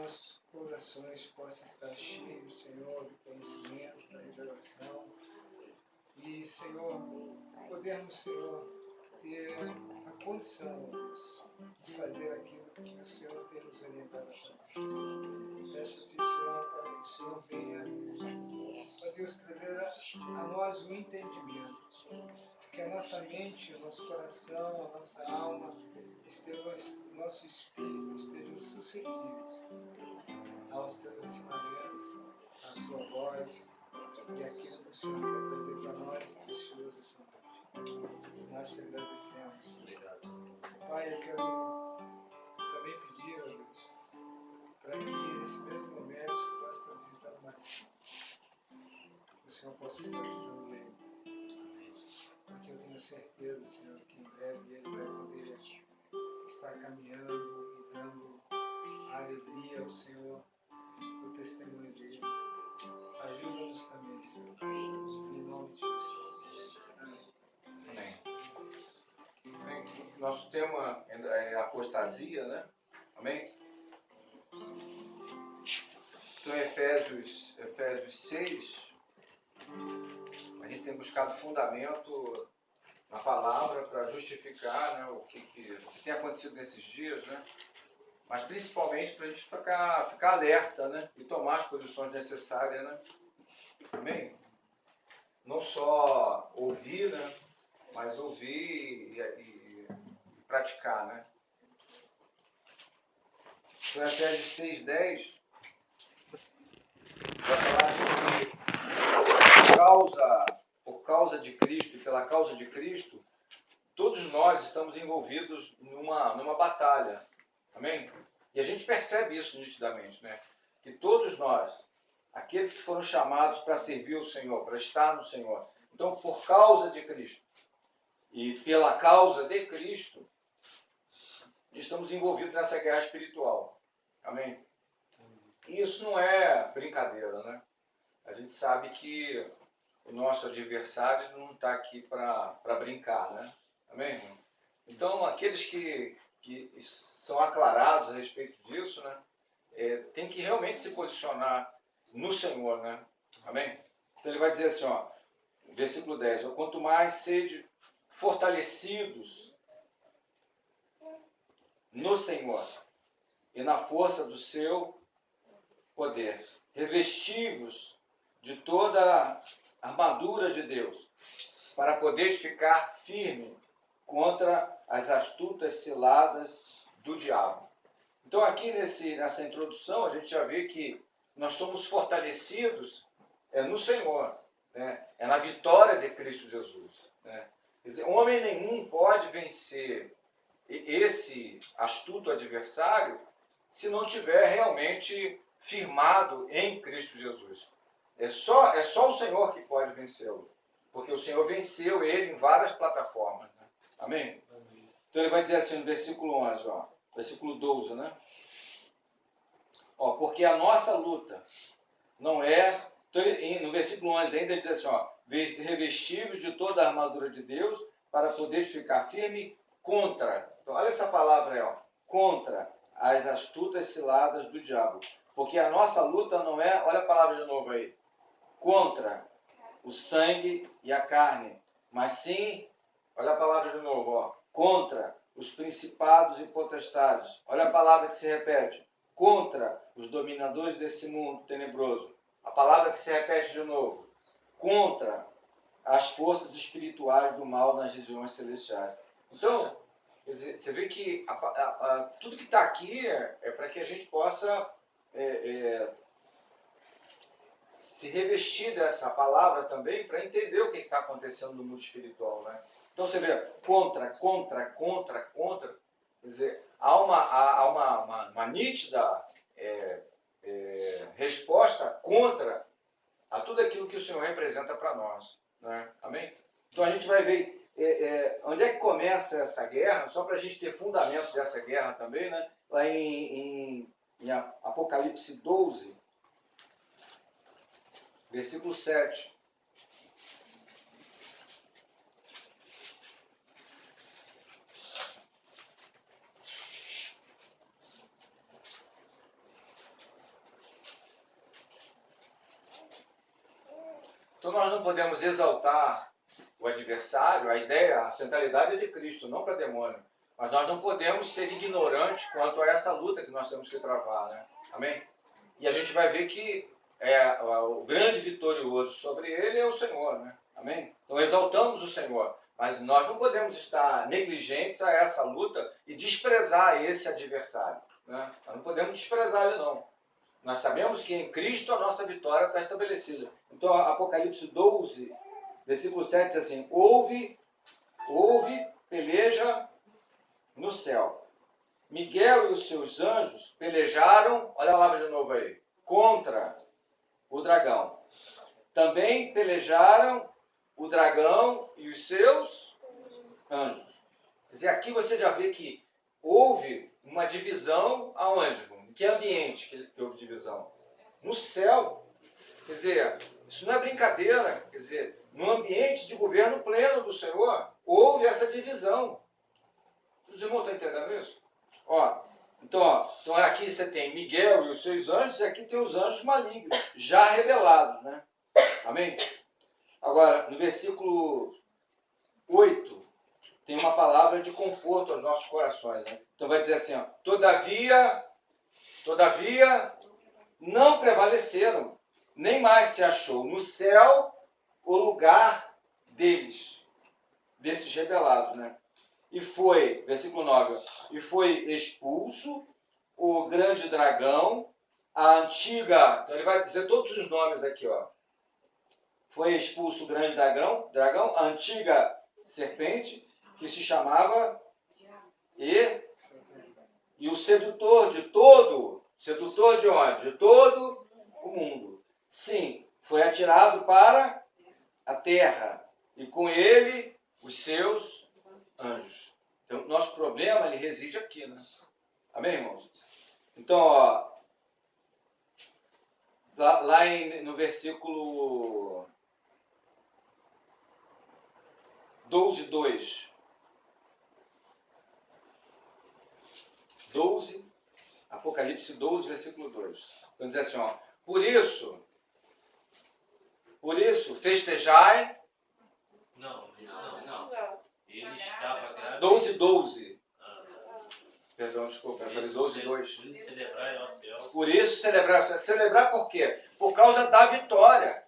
nossos corações possa estar cheio, Senhor, do conhecimento, da revelação. E, Senhor, podermos, Senhor, ter a condição, Deus, de fazer aquilo que o Senhor tem nos orientado a fazer. Peço-te, Senhor, para que o Senhor venha, ó Deus, trazer a nós o entendimento. Que a nossa mente, o nosso coração, a nossa alma, o nosso espírito estejam suscetíveis aos teus ensinamentos, à tua voz e aquilo que o Senhor quer trazer para nós, precioso essa noite. Nós te agradecemos. Obrigado. Pai, eu quero também pedir, ó Deus, para que nesse mesmo momento o Senhor possa estar visitando Marcinho. Que o Senhor possa estar ajudando ele. Porque eu tenho certeza, Senhor, que em breve ele vai poder estar caminhando e dando alegria ao Senhor, o testemunho dele. Ajuda-nos também, Senhor. Em nome de Jesus. Amém. Amém. Nosso tema é apostasia, né? Amém? Então, Efésios 6, a gente tem buscado fundamento na palavra para justificar, né, o que tem acontecido nesses dias, né? Mas principalmente para a gente ficar alerta, né? E tomar as posições necessárias, né? Amém? Não só ouvir, né? Mas ouvir e praticar, né? Então, Efésios 6:10 vai falar que por causa de Cristo e pela causa de Cristo, todos nós estamos envolvidos numa batalha. Amém? E a gente percebe isso nitidamente, né? Que todos nós, aqueles que foram chamados para servir o Senhor, para estar no Senhor, então por causa de Cristo e pela causa de Cristo, estamos envolvidos nessa guerra espiritual. Amém? E isso não é brincadeira, né? A gente sabe que o nosso adversário não está aqui para brincar, né? Amém? Então, aqueles que são aclarados a respeito disso, né? Tem que realmente se posicionar no Senhor, né? Amém? Então ele vai dizer assim, ó, versículo 10, ó, quanto mais sede fortalecidos no Senhor e na força do seu poder, revestivos de toda a armadura de Deus, para poder ficar firme contra as astutas ciladas do diabo. Então aqui nessa introdução a gente já vê que nós somos fortalecidos no Senhor, né? É na vitória de Cristo Jesus, né? Quer dizer, homem nenhum pode vencer esse astuto adversário se não tiver realmente firmado em Cristo Jesus. É só o Senhor que pode vencê-lo, porque o Senhor venceu ele em várias plataformas, né? Amém? Amém? Então ele vai dizer assim no versículo 11, ó, versículo 12, né? Ó, porque a nossa luta não é... Então, no versículo 11 ainda diz assim, ó, revestivos de toda a armadura de Deus para poder ficar firme contra... Então olha essa palavra aí, ó, contra as astutas ciladas do diabo. Porque a nossa luta não é... Olha a palavra de novo aí. Contra o sangue e a carne, mas sim, olha a palavra de novo, ó, contra os principados e potestades. Olha a palavra que se repete, contra os dominadores desse mundo tenebroso. A palavra que se repete de novo, contra as forças espirituais do mal nas regiões celestiais. Então, você vê que tudo que está aqui é para que a gente possa se revestir dessa palavra também para entender o que está acontecendo no mundo espiritual, né? Então você vê contra. Quer dizer, há uma nítida resposta contra a tudo aquilo que o Senhor representa para nós, né? Amém? Então a gente vai ver onde é que começa essa guerra, só para a gente ter fundamento dessa guerra também, né? Lá em Apocalipse 12, versículo 7. Então nós não podemos exaltar o adversário, a ideia, a centralidade é de Cristo, não para demônio. Mas nós não podemos ser ignorantes quanto a essa luta que nós temos que travar, né? Amém? E a gente vai ver que o grande vitorioso sobre ele é o Senhor, né? Amém? Então exaltamos o Senhor, mas nós não podemos estar negligentes a essa luta e desprezar esse adversário, né? Nós não podemos desprezar ele, não. Nós sabemos que em Cristo a nossa vitória está estabelecida. Então Apocalipse 12, versículo 7 diz assim: houve peleja no céu. Miguel e os seus anjos pelejaram, olha a palavra de novo aí, contra o dragão. Também pelejaram o dragão e os seus anjos. Quer dizer, aqui você já vê que houve uma divisão aonde? Em que ambiente que houve divisão? No céu. Quer dizer, isso não é brincadeira. Quer dizer, no ambiente de governo pleno do Senhor, houve essa divisão. Os irmãos estão entendendo isso? Então aqui você tem Miguel e os seus anjos, e aqui tem os anjos malignos, já revelados, né? Amém? Agora, no versículo 8, tem uma palavra de conforto aos nossos corações, né? Então vai dizer assim, ó, todavia, não prevaleceram, nem mais se achou no céu o lugar deles, desses rebelados, né? E foi, versículo 9, e foi expulso o grande dragão, a antiga, então ele vai dizer todos os nomes aqui, ó. Foi expulso o grande dragão, a antiga serpente, que se chamava e o sedutor de todo, sedutor de onde? De todo o mundo. Sim, foi atirado para a terra, e com ele os seus anjos. Então, nosso problema ele reside aqui, né? Amém, irmãos? Então, ó, lá no versículo 12:2. 12, Apocalipse 12, versículo 2. Então diz assim, ó, por isso, festejai. Não. Ele estava grávido. 12:12. Perdão, desculpa, eu falei 12:2. Por isso celebrai ao céu. Por isso celebrar. Celebrar por quê? Por causa da vitória.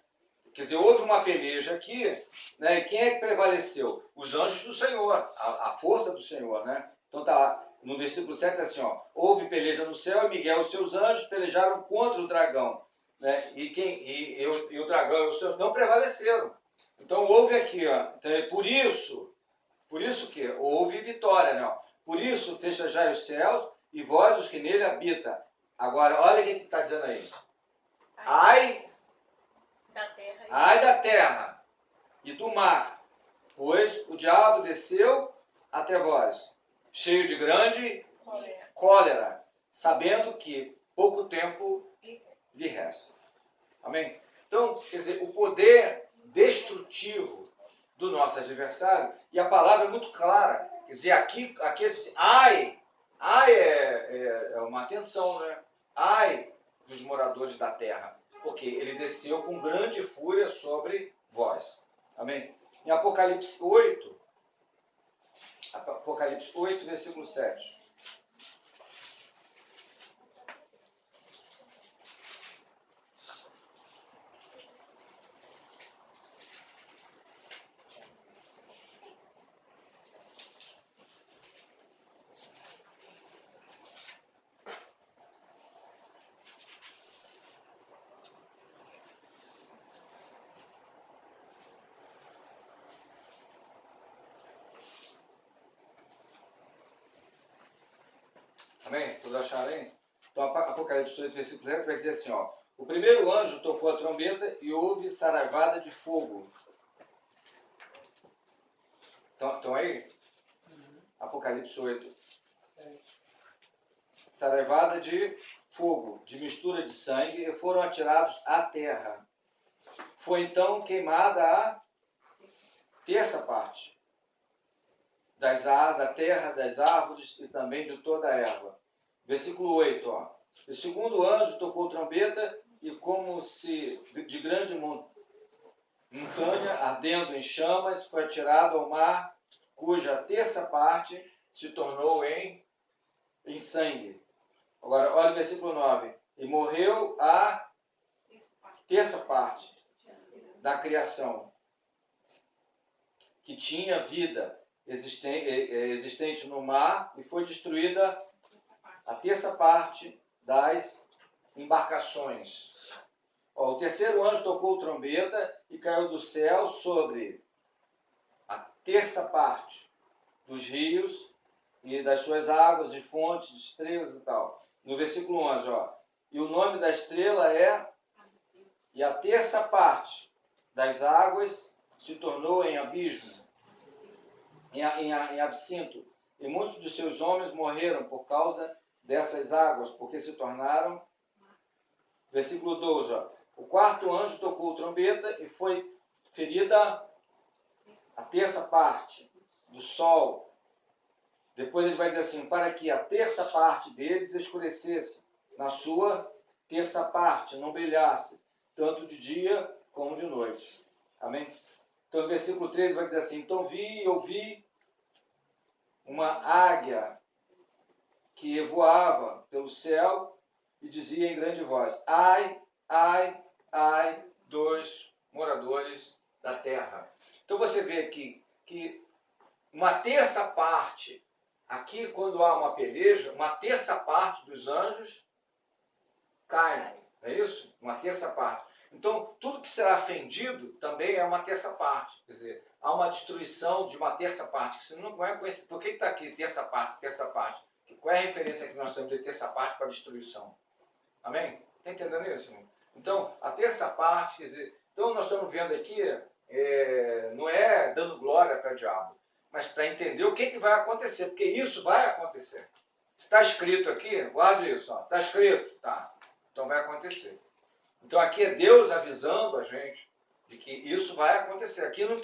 Quer dizer, houve uma peleja aqui, né? E quem é que prevaleceu? Os anjos do Senhor, a força do Senhor, né? Então tá lá, no versículo 7 assim, ó, houve peleja no céu, e Miguel e os seus anjos pelejaram contra o dragão, né? E o dragão e os seus não prevaleceram. Então houve aqui, ó, então, por isso que houve vitória, né? Por isso festejai os céus e vós os que nele habitam. Agora, olha o que está dizendo aí. Ai da terra e do mar, pois o diabo desceu até vós, cheio de grande cólera, sabendo que pouco tempo lhe resta. Amém? Então, quer dizer, o poder destrutivo do nosso adversário, e a palavra é muito clara, quer dizer, aqui ai é uma atenção, né? Ai dos moradores da terra, porque ele desceu com grande fúria sobre vós. Amém? Em Apocalipse 8, versículo 7. Amém? Todos acharam aí? Então, Apocalipse 8, versículo 7 vai dizer assim, ó. O primeiro anjo tocou a trombeta e houve saraivada de fogo. Então aí? Apocalipse 8. Saraivada de fogo, de mistura de sangue, e foram atirados à terra. Foi então queimada a terça parte da terra, das árvores e também de toda a erva. Versículo 8, ó. O segundo anjo tocou trombeta e como se de grande montanha, ardendo em chamas, foi atirado ao mar, cuja terça parte se tornou em sangue. Agora, olha o versículo 9. E morreu a terça parte da criação, que tinha vida existente no mar, e foi destruída a terça parte das embarcações. O terceiro anjo tocou trombeta e caiu do céu sobre a terça parte dos rios e das suas águas e fontes de estrelas e tal. No versículo 11, e o nome da estrela é... E a terça parte das águas se tornou em abismo, em absinto, e muitos dos seus homens morreram por causa dessas águas, porque se tornaram... Versículo 12, o quarto anjo tocou trombeta e foi ferida a terça parte do sol. Depois ele vai dizer assim, para que a terça parte deles escurecesse na sua terça parte, não brilhasse, tanto de dia como de noite. Amém? Então, no versículo 13 vai dizer assim, então ouvi uma águia que voava pelo céu e dizia em grande voz, ai, ai, ai dos moradores da terra. Então você vê aqui que uma terça parte, aqui quando há uma peleja, uma terça parte dos anjos cai, não é isso? Uma terça parte. Então, tudo que será fendido também é uma terça parte. Quer dizer, há uma destruição de uma terça parte. Que você não é conhecido. Por que está aqui terça parte, terça parte? Qual é a referência que nós temos de terça parte para destruição? Amém? Está entendendo isso? Então, a terça parte, quer dizer, então nós estamos vendo aqui, não é dando glória para o diabo, mas para entender o que vai acontecer, porque isso vai acontecer. Está escrito aqui, guarde isso, está escrito, tá, então vai acontecer. Então aqui é Deus avisando a gente de que isso vai acontecer. Aqui não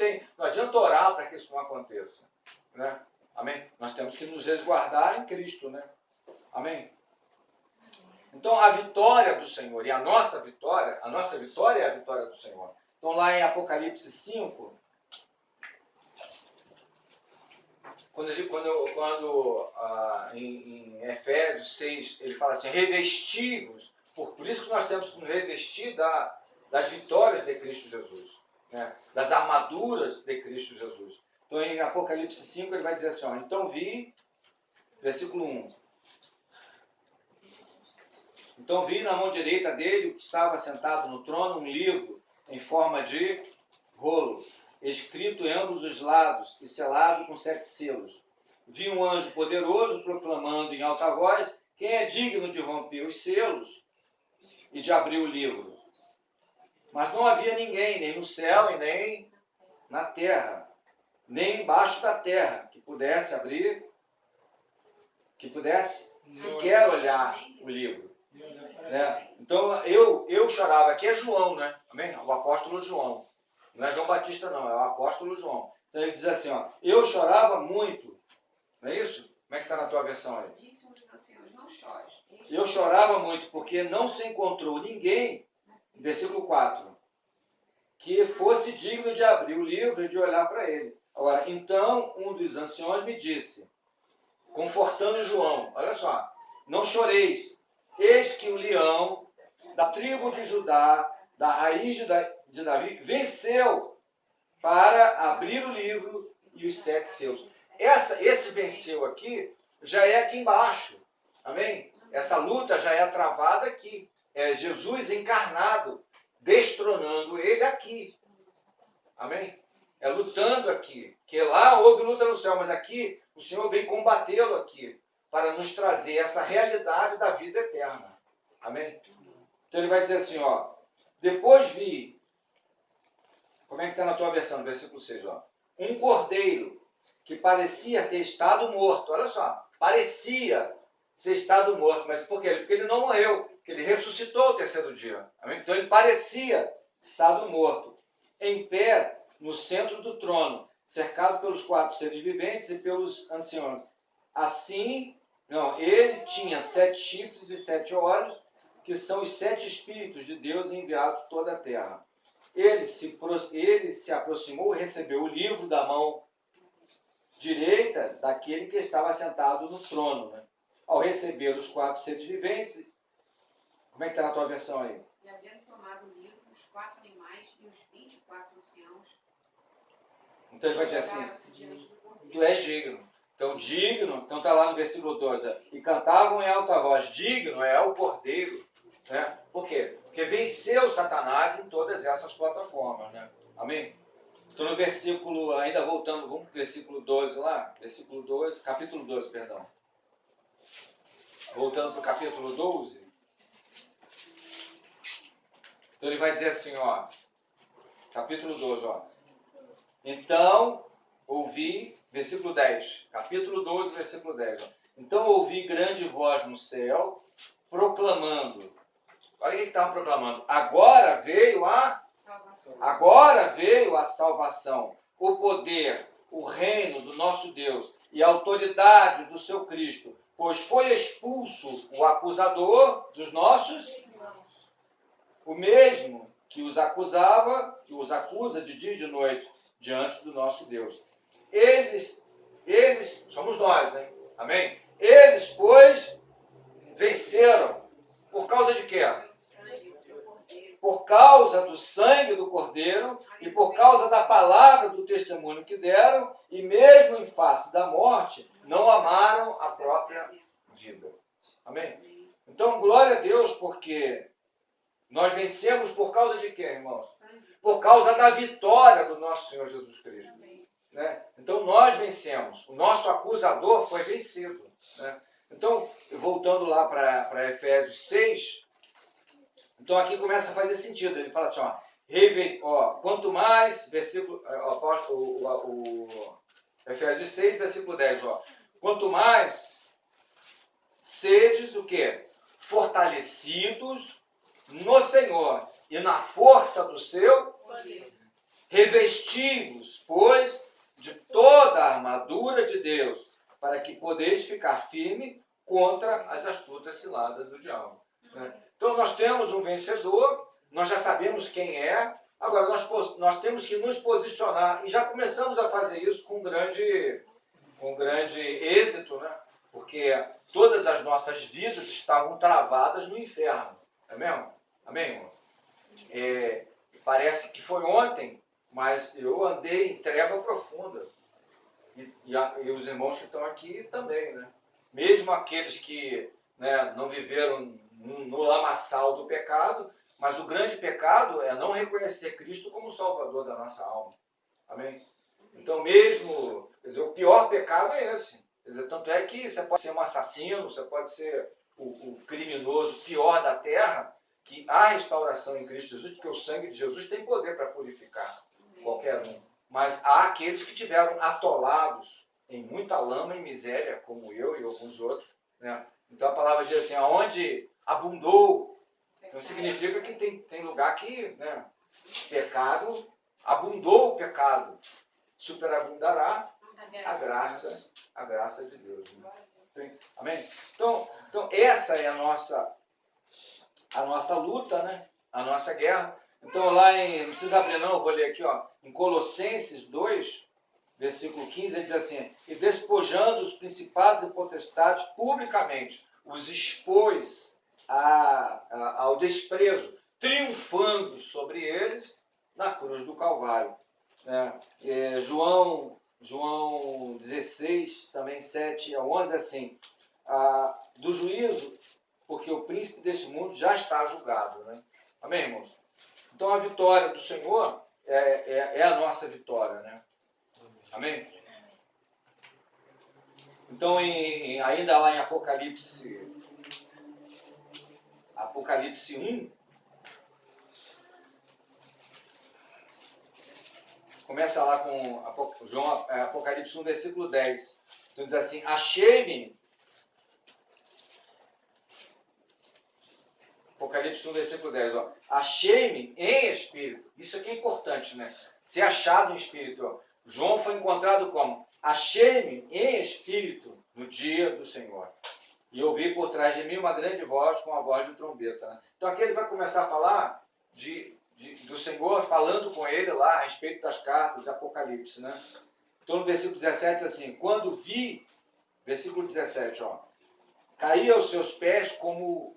adianta orar para que isso não aconteça, né? Amém? Nós temos que nos resguardar em Cristo, né? Amém? Então a vitória do Senhor e a nossa vitória é a vitória do Senhor. Então lá em Apocalipse 5, em Efésios 6, ele fala assim, revestivos, por isso que nós temos que nos revestir das vitórias de Cristo Jesus, né? Das armaduras de Cristo Jesus. Então em Apocalipse 5 ele vai dizer assim, então vi, versículo 1, então vi na mão direita dele, que estava sentado no trono, um livro em forma de rolo, escrito em ambos os lados e selado com 7 selos. Vi um anjo poderoso proclamando em alta voz, quem é digno de romper os selos e de abrir o livro? Mas não havia ninguém, nem no céu e nem na terra, nem embaixo da terra, que pudesse abrir, que pudesse sequer olhar o livro. Né? Então eu chorava, aqui é João, né? Amém? O apóstolo João. Não é João Batista não, é o apóstolo João. Então ele diz assim, eu chorava muito. Não é isso? Como é que está na tua versão aí? Disse um dos anciãos, não chores. Eu chorava muito porque não se encontrou ninguém, versículo 4, que fosse digno de abrir o livro e de olhar para ele. Agora, então um dos anciões me disse, confortando João, olha só, não choreis, eis que o leão da tribo de Judá, da raiz de Davi, venceu para abrir o livro e os 7 selos. Esse venceu aqui, já é aqui embaixo, amém? Essa luta já é travada aqui, é Jesus encarnado, destronando ele aqui, amém? É lutando aqui, que lá houve luta no céu, mas aqui o Senhor vem combatê-lo aqui, para nos trazer essa realidade da vida eterna, amém? Então ele vai dizer assim, depois vi, como é que está na tua versão, no versículo 6, um cordeiro que parecia ter estado morto, olha só, parecia ser estado morto, mas por quê? Porque ele não morreu, porque ele ressuscitou ao terceiro dia, amém? Então ele parecia estado morto, em pé no centro do trono, cercado pelos 4 seres viventes e pelos anciãos. Assim, ele tinha 7 chifres e 7 olhos, que são os 7 Espíritos de Deus enviados a toda a terra. ele se aproximou e recebeu o livro da mão direita daquele que estava sentado no trono. Né? Ao receber os 4 seres viventes, como é que está na tua versão aí? E havendo tomado o livro, os 4 animais e os 24 anciãos, Então ele vai dizer assim, prostraram-se diante do Cordeiro. tu és digno. Então digno, então está lá no versículo 12, e cantavam em alta voz, digno é o Cordeiro. Né? Por quê? Porque venceu Satanás em todas essas plataformas. Né? Amém? Então no versículo, ainda voltando, vamos para o versículo 12 lá, versículo 12, capítulo 12, perdão. Voltando para o capítulo 12. Então ele vai dizer assim, ó, capítulo 12, ó. Então ouvi, versículo 10, capítulo 12, versículo 10. Ó. Então ouvi grande voz no céu, proclamando. Olha o que estavam proclamando. Agora veio a salvação, o poder, o reino do nosso Deus e a autoridade do seu Cristo, pois foi expulso o acusador dos nossos, o mesmo que os acusava, que os acusa de dia e de noite diante do nosso Deus. Eles, somos nós, hein? Amém? Eles, pois, venceram. Por causa de quê? Por causa do sangue do Cordeiro e por causa da palavra do testemunho que deram, e mesmo em face da morte, não amaram a própria vida. Amém? Então, glória a Deus, porque nós vencemos por causa de quê, irmãos? Por causa da vitória do nosso Senhor Jesus Cristo. Né? Então, nós vencemos. O nosso acusador foi vencido. Né? Então, voltando lá para Efésios 6, então aqui começa a fazer sentido. Ele fala assim, quanto mais, versículo, Efésios 6, versículo 10, quanto mais sedes o quê? Fortalecidos no Senhor e na força do seu poder. Revestivos, pois, de toda a armadura de Deus, para que podeis ficar firme contra as astutas ciladas do diabo. Né? Então nós temos um vencedor, nós já sabemos quem é, agora nós temos que nos posicionar, e já começamos a fazer isso com grande êxito, né? Porque todas as nossas vidas estavam travadas no inferno. É mesmo? Amém, irmão? Parece que foi ontem, mas eu andei em treva profunda. E os irmãos que estão aqui também, né? Mesmo aqueles que, né, não viveram no lamaçal do pecado, mas o grande pecado é não reconhecer Cristo como Salvador da nossa alma. Amém? Então mesmo, quer dizer, o pior pecado é esse. Quer dizer, tanto é que você pode ser um assassino, você pode ser o criminoso pior da terra, que há restauração em Cristo Jesus, porque o sangue de Jesus tem poder para purificar qualquer um. Mas há aqueles que tiveram atolados em muita lama e miséria, como eu e alguns outros. Né? Então a palavra diz assim, aonde abundou, então significa que tem lugar que, né, pecado, abundou o pecado, superabundará a graça de Deus. Né? Amém? Então essa é a nossa luta, né? A nossa guerra. Então lá não precisa abrir não, eu vou ler aqui, em Colossenses 2, versículo 15, ele diz assim, e despojando os principados e potestades publicamente, os expôs ao desprezo, triunfando sobre eles na cruz do Calvário. João 16, também 7 a 11, assim, do juízo, porque o príncipe deste mundo já está julgado. Né? Amém, irmãos? Então a vitória do Senhor é a nossa vitória. Né? Amém? Então, ainda lá em Apocalipse 1, começa lá com Apocalipse 1, versículo 10. Então diz assim, achei-me, Apocalipse 1, versículo 10, achei-me em espírito. Isso aqui é importante, né? Ser achado em espírito. João foi encontrado como? Achei-me em espírito no dia do Senhor. E ouvi por trás de mim uma grande voz, com a voz de trombeta. Né? Então aqui ele vai começar a falar do Senhor falando com ele lá a respeito das cartas, Apocalipse, né? Então no versículo 17 assim, quando vi, versículo 17, ó, caí aos seus pés como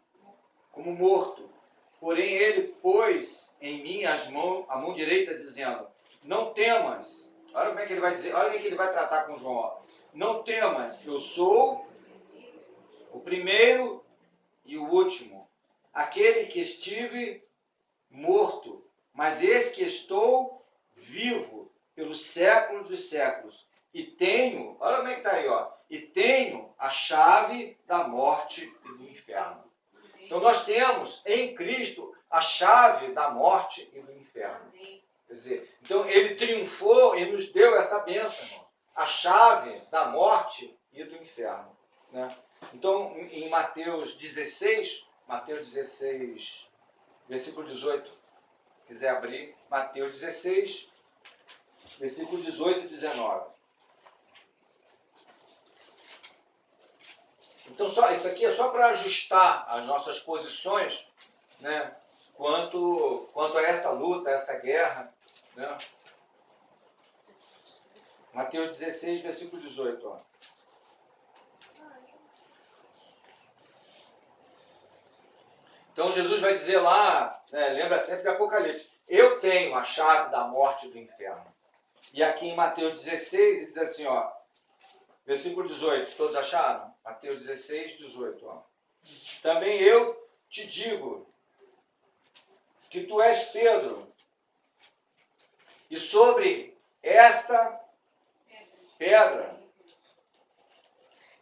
morto, porém ele pôs em mim a mão direita dizendo, não temas, olha como é que ele vai dizer, olha o que ele vai tratar com João, ó. Não temas, eu sou o primeiro e o último, aquele que estive morto, mas eis que estou vivo pelos séculos dos séculos. E tenho, olha como é que está aí, ó, e tenho a chave da morte e do inferno. Então nós temos em Cristo a chave da morte e do inferno. Quer dizer, então ele triunfou e nos deu essa bênção, irmão, a chave da morte e do inferno, né? Então em Mateus 16, versículo 18, se quiser abrir, Mateus 16, versículo 18 e 19. Então, isso aqui é só para ajustar as nossas posições, né, quanto a essa luta, a essa guerra, né? Mateus 16, versículo 18. Ó. Então, Jesus vai dizer lá, né, lembra sempre de Apocalipse, eu tenho a chave da morte e do inferno. E aqui em Mateus 16, ele diz assim, ó, versículo 18, todos acharam? Mateus 16, 18. Ó. Também eu te digo que tu és Pedro, e sobre esta pedra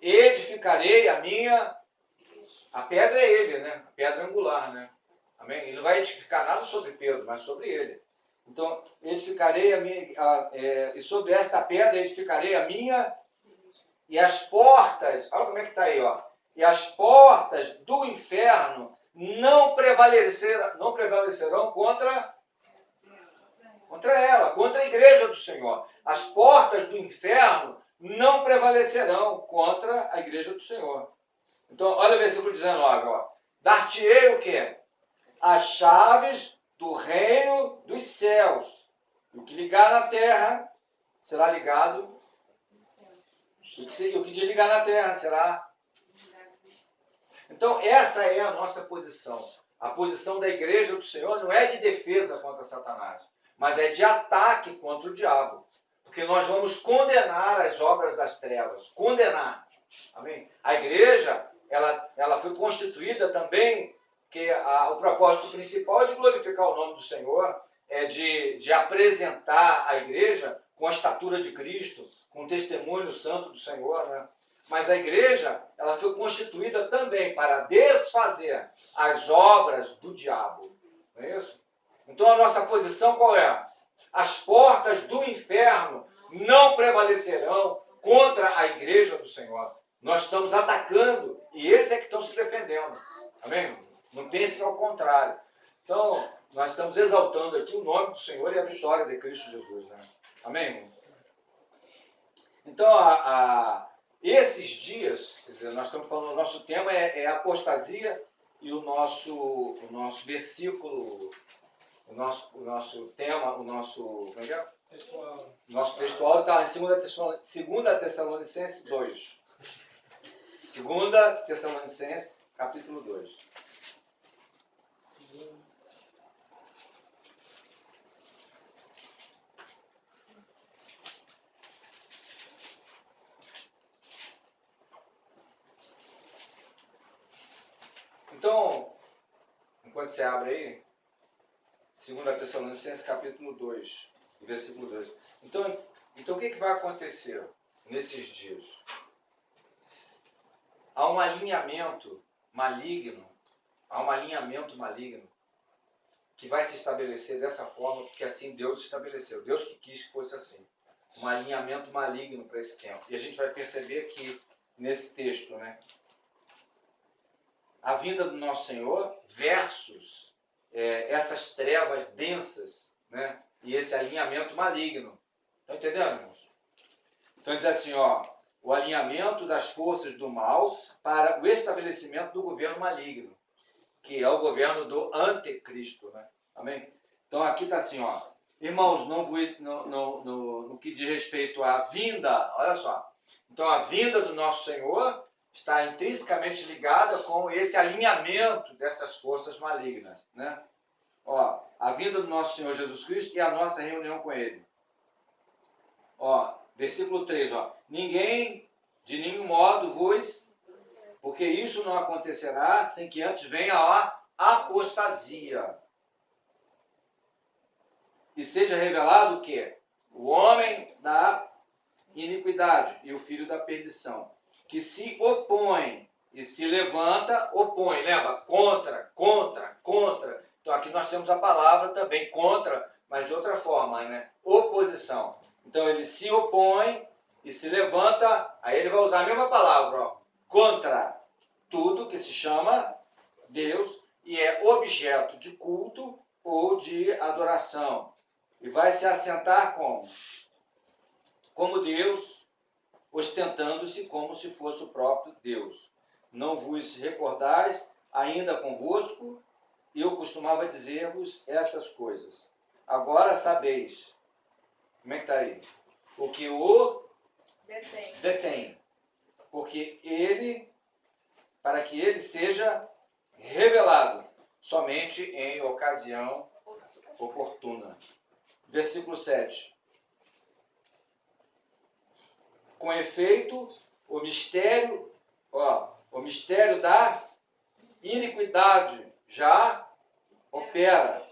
edificarei a pedra é ele, né? A pedra angular, né? Amém? Ele não vai edificar nada sobre Pedro, mas sobre ele. Então, edificarei e sobre esta pedra edificarei a minha. E as portas, olha como é que está aí, ó. E as portas do inferno não prevalecerão contra ela, contra a igreja do Senhor. As portas do inferno não prevalecerão contra a igreja do Senhor. Então, olha o versículo 19, ó. Dar-te-ei o quê? As chaves do reino dos céus. O que ligar na terra será ligado. O que te ligar na terra será. Então, essa é a nossa posição. A posição da igreja do Senhor não é de defesa contra Satanás, mas é de ataque contra o diabo. Porque nós vamos condenar as obras das trevas. Condenar. Amém? A igreja, ela foi constituída também, que o propósito principal é de glorificar o nome do Senhor, é de apresentar a igreja com a estatura de Cristo, com o testemunho santo do Senhor, né? Mas a igreja, ela foi constituída também para desfazer as obras do diabo. Não é isso? Então a nossa posição qual é? As portas do inferno não prevalecerão contra a igreja do Senhor. Nós estamos atacando e eles é que estão se defendendo. Amém? Não pense ao contrário. Então, nós estamos exaltando aqui o nome do Senhor e a vitória de Cristo Jesus, né? Amém? Então, esses dias, quer dizer, nós estamos falando, o nosso tema é apostasia e o nosso versículo, o nosso tema, como é que é? Textual. Nosso textual está em 2 Tessalonicenses 2. 2 Tessalonicenses, capítulo 2. Então, enquanto você abre aí, 2 Tessalonicenses capítulo 2, versículo 2. Então o que vai acontecer nesses dias? Há um alinhamento maligno, que vai se estabelecer dessa forma, porque assim Deus estabeleceu. Deus que quis que fosse assim. Um alinhamento maligno para esse tempo. E a gente vai perceber aqui, nesse texto, né? A vinda do nosso Senhor versus essas trevas densas, né? E esse alinhamento maligno. Estão entendendo, irmãos? Então diz assim, ó, o alinhamento das forças do mal para o estabelecimento do governo maligno, que é o governo do anticristo, né? Amém? Então aqui está assim, ó. Irmãos, no que diz respeito à vinda, olha só. Então a vinda do nosso Senhor está intrinsecamente ligada com esse alinhamento dessas forças malignas, né? Ó, a vinda do nosso Senhor Jesus Cristo e a nossa reunião com Ele. Ó, versículo 3, ó. Ninguém, de nenhum modo, porque isso não acontecerá sem que antes venha a apostasia. E seja revelado o quê? O homem da iniquidade e o filho da perdição, que se opõe e se levanta, opõe, leva, contra. Então aqui nós temos a palavra também, contra, mas de outra forma, né? Oposição. Então ele se opõe e se levanta, aí ele vai usar a mesma palavra, ó, contra tudo que se chama Deus e é objeto de culto ou de adoração. E vai se assentar como Deus, ostentando-se como se fosse o próprio Deus. Não vos recordais ainda convosco, eu costumava dizer-vos estas coisas. Agora sabeis, como é que está aí? O que o detém. Porque ele, para que ele seja revelado somente em ocasião oportuna. Versículo 7. Com efeito, o mistério da iniquidade já opera,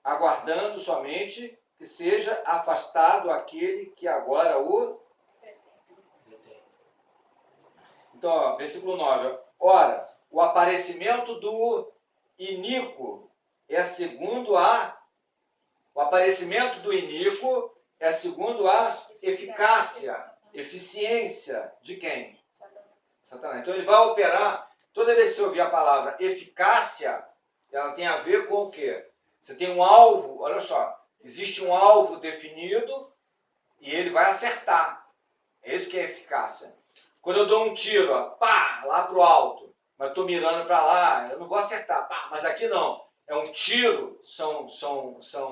aguardando somente que seja afastado aquele que agora o... Então, ó, versículo 9. Ora, o aparecimento do iníquo é segundo o aparecimento do iníquo é segundo a eficiência de quem? Satanás. Então ele vai operar, toda vez que você ouvir a palavra eficácia, ela tem a ver com o quê? Você tem um alvo, olha só, existe um alvo definido e ele vai acertar. É isso que é eficácia. Quando eu dou um tiro, ó, pá, lá pro alto, mas estou mirando para lá, eu não vou acertar, pá, mas aqui não. É um tiro,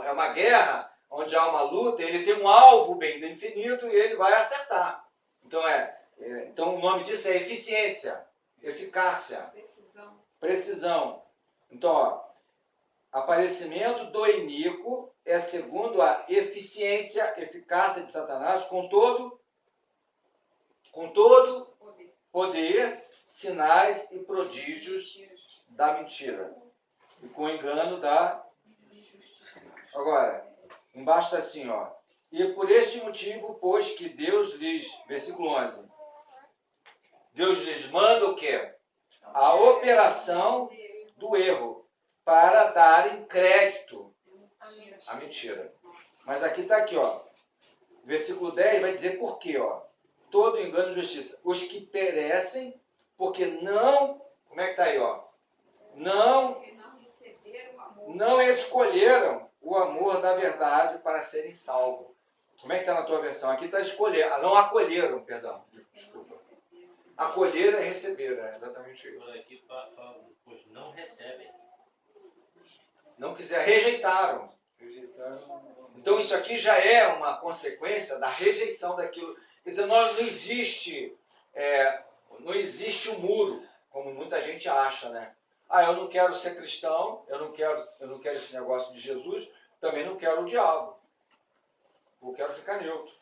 é uma guerra, onde há uma luta, ele tem um alvo bem definido e ele vai acertar. Então, então o nome disso é eficiência, eficácia, precisão. Então, ó, aparecimento do iníquo é segundo a eficácia de Satanás, com todo poder, sinais e prodígios da mentira. E com engano da... Agora, embaixo está assim, ó. E por este motivo, pois que Deus lhes... Versículo 11. Deus lhes manda o quê? A operação do erro, para darem crédito à mentira. Mas aqui está aqui, ó. Versículo 10 vai dizer por quê, ó. Todo engano e justiça. Os que perecem, porque não... Como é que está aí, ó? Não escolheram o amor da verdade para serem salvos. Como é que está na tua versão? Aqui está escolher. Não acolheram, perdão. Desculpa. Acolher é receber, é exatamente isso. Aqui fala, pois não recebem. Não quiser, rejeitaram. Então isso aqui já é uma consequência da rejeição daquilo. Quer dizer, não existe um muro, como muita gente acha, né? Eu não quero ser cristão, eu não quero esse negócio de Jesus, também não quero o diabo. Eu quero ficar neutro.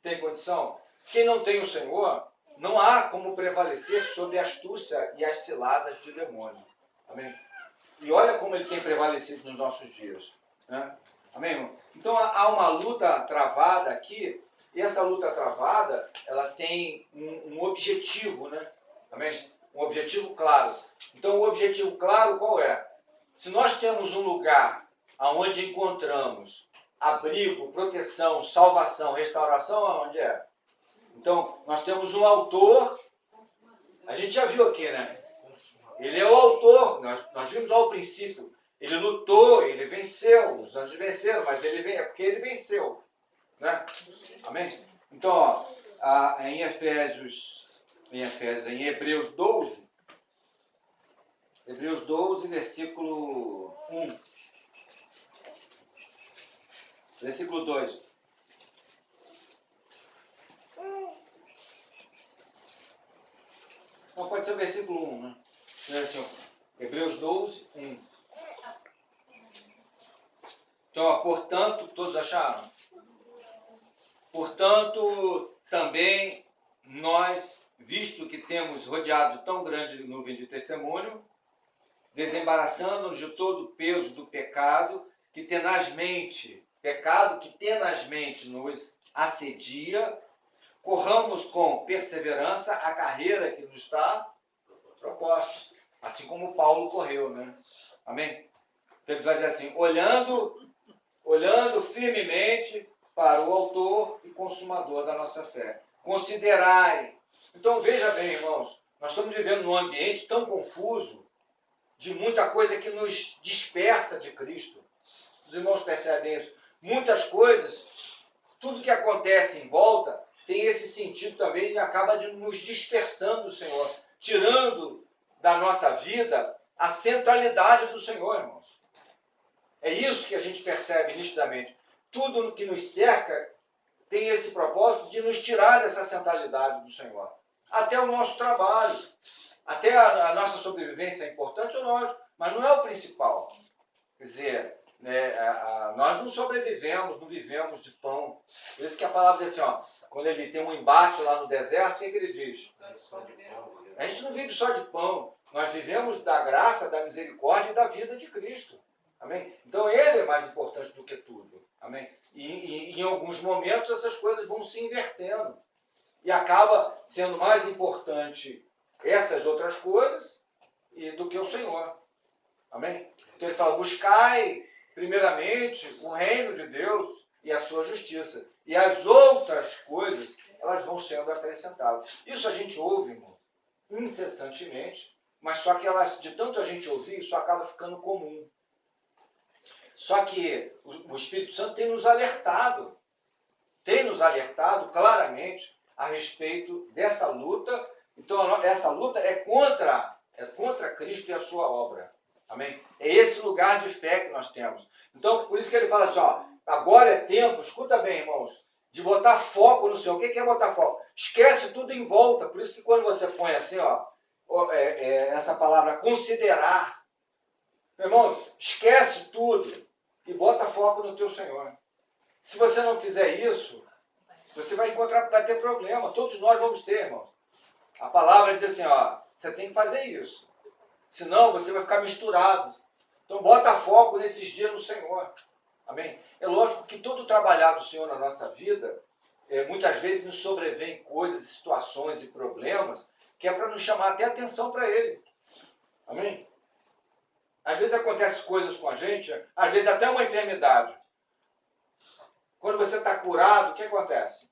Tem condição? Quem não tem o Senhor, não há como prevalecer sobre a astúcia e as ciladas de demônio. Amém? E olha como ele tem prevalecido nos nossos dias. Né? Amém, irmão? Então há uma luta travada aqui, e essa luta travada, ela tem um objetivo, né? Amém? Um objetivo claro. Então o objetivo claro qual é? Se nós temos um lugar onde encontramos abrigo, proteção, salvação, restauração, aonde é? Então nós temos um autor, a gente já viu aqui, né? Ele é o autor, nós vimos lá o princípio. Ele lutou, ele venceu, os anjos venceram, mas é porque ele venceu. Né? Amém? Então, ó, em Hebreus 12, Hebreus 12, versículo 1. Versículo 2. Não, pode ser o versículo 1, né? Diz assim, Hebreus 12, 1. Então, ó, portanto, todos acharam? Portanto, também nós, visto que temos rodeado de tão grande nuvem de testemunho, desembaraçando-nos de todo o peso do pecado que tenazmente nos assedia, corramos com perseverança a carreira que nos está proposta, assim como Paulo correu, né? Amém? Então ele vai dizer assim, olhando firmemente para o autor e consumador da nossa fé. Considerai. Então veja bem, irmãos, nós estamos vivendo num ambiente tão confuso, de muita coisa que nos dispersa de Cristo. Os irmãos percebem isso? Muitas coisas, tudo que acontece em volta, tem esse sentido também e acaba nos dispersando do Senhor, tirando da nossa vida a centralidade do Senhor, irmãos. É isso que a gente percebe nitidamente. Tudo que nos cerca tem esse propósito de nos tirar dessa centralidade do Senhor. Até o nosso trabalho, até a nossa sobrevivência é importante, lógico, mas não é o principal. Quer dizer, né, nós não sobrevivemos, não vivemos de pão. Por isso que a palavra diz assim, ó, quando ele tem um embate lá no deserto, o que ele diz? A gente não vive só de pão, nós vivemos da graça, da misericórdia e da vida de Cristo. Amém? Então ele é mais importante do que tudo. Amém? E em alguns momentos essas coisas vão se invertendo. E acaba sendo mais importante essas outras coisas do que o Senhor. Amém? Então ele fala, buscai primeiramente o reino de Deus e a sua justiça. E as outras coisas, elas vão sendo acrescentadas. Isso a gente ouve, irmão, incessantemente, mas só que de tanto a gente ouvir, isso acaba ficando comum. Só que o Espírito Santo tem nos alertado claramente a respeito dessa luta. Então, essa luta é contra Cristo e a sua obra. Amém? É esse lugar de fé que nós temos. Então, por isso que ele fala assim, ó, agora é tempo, escuta bem, irmãos, de botar foco no Senhor. O que é botar foco? Esquece tudo em volta. Por isso que quando você põe assim, ó, essa palavra considerar, meu irmão, esquece tudo e bota foco no teu Senhor. Se você não fizer isso, você vai ter problema. Todos nós vamos ter, irmão. A palavra diz assim, ó, você tem que fazer isso. Senão você vai ficar misturado. Então bota foco nesses dias no Senhor. Amém? É lógico que todo o trabalhar do Senhor na nossa vida, muitas vezes nos sobrevém coisas, situações e problemas que é para nos chamar até atenção para Ele. Amém? Às vezes acontecem coisas com a gente, às vezes até uma enfermidade. Quando você está curado, o que acontece?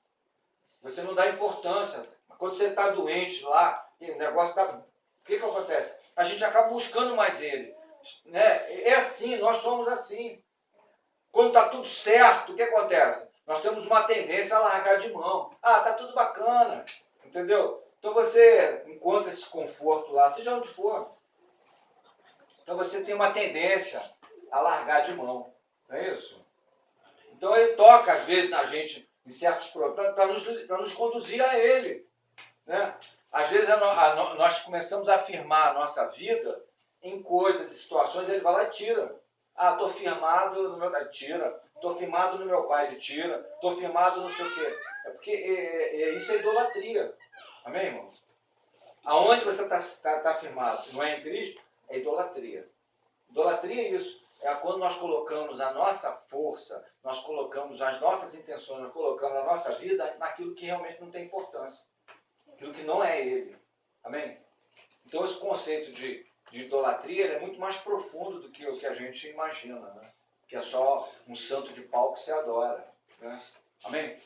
Você não dá importância. Quando você está doente lá, o negócio está... O que acontece? A gente acaba buscando mais Ele. Né? É assim, nós somos assim. Quando está tudo certo, o que acontece? Nós temos uma tendência a largar de mão. Ah, está tudo bacana. Entendeu? Então você encontra esse conforto lá, seja onde for. Então você tem uma tendência a largar de mão. Não é isso? Então ele toca às vezes na gente em certos problemas para nos conduzir a Ele. Né? Às vezes nós começamos a afirmar a nossa vida em coisas e situações, ele vai lá e tira. Ah, estou firmado no meu pai, tira. Estou firmado no meu pai, ele tira. Estou firmado não sei o quê. É porque isso é idolatria. Amém, irmãos? Aonde você está firmado? Não é em Cristo? É idolatria. Idolatria é isso. É quando nós colocamos a nossa força, nós colocamos as nossas intenções, nós colocamos a nossa vida naquilo que realmente não tem importância. Aquilo que não é Ele. Amém? Então esse conceito de idolatria é muito mais profundo do que o que a gente imagina, né? Que é só um santo de pau que se adora. Né? Amém?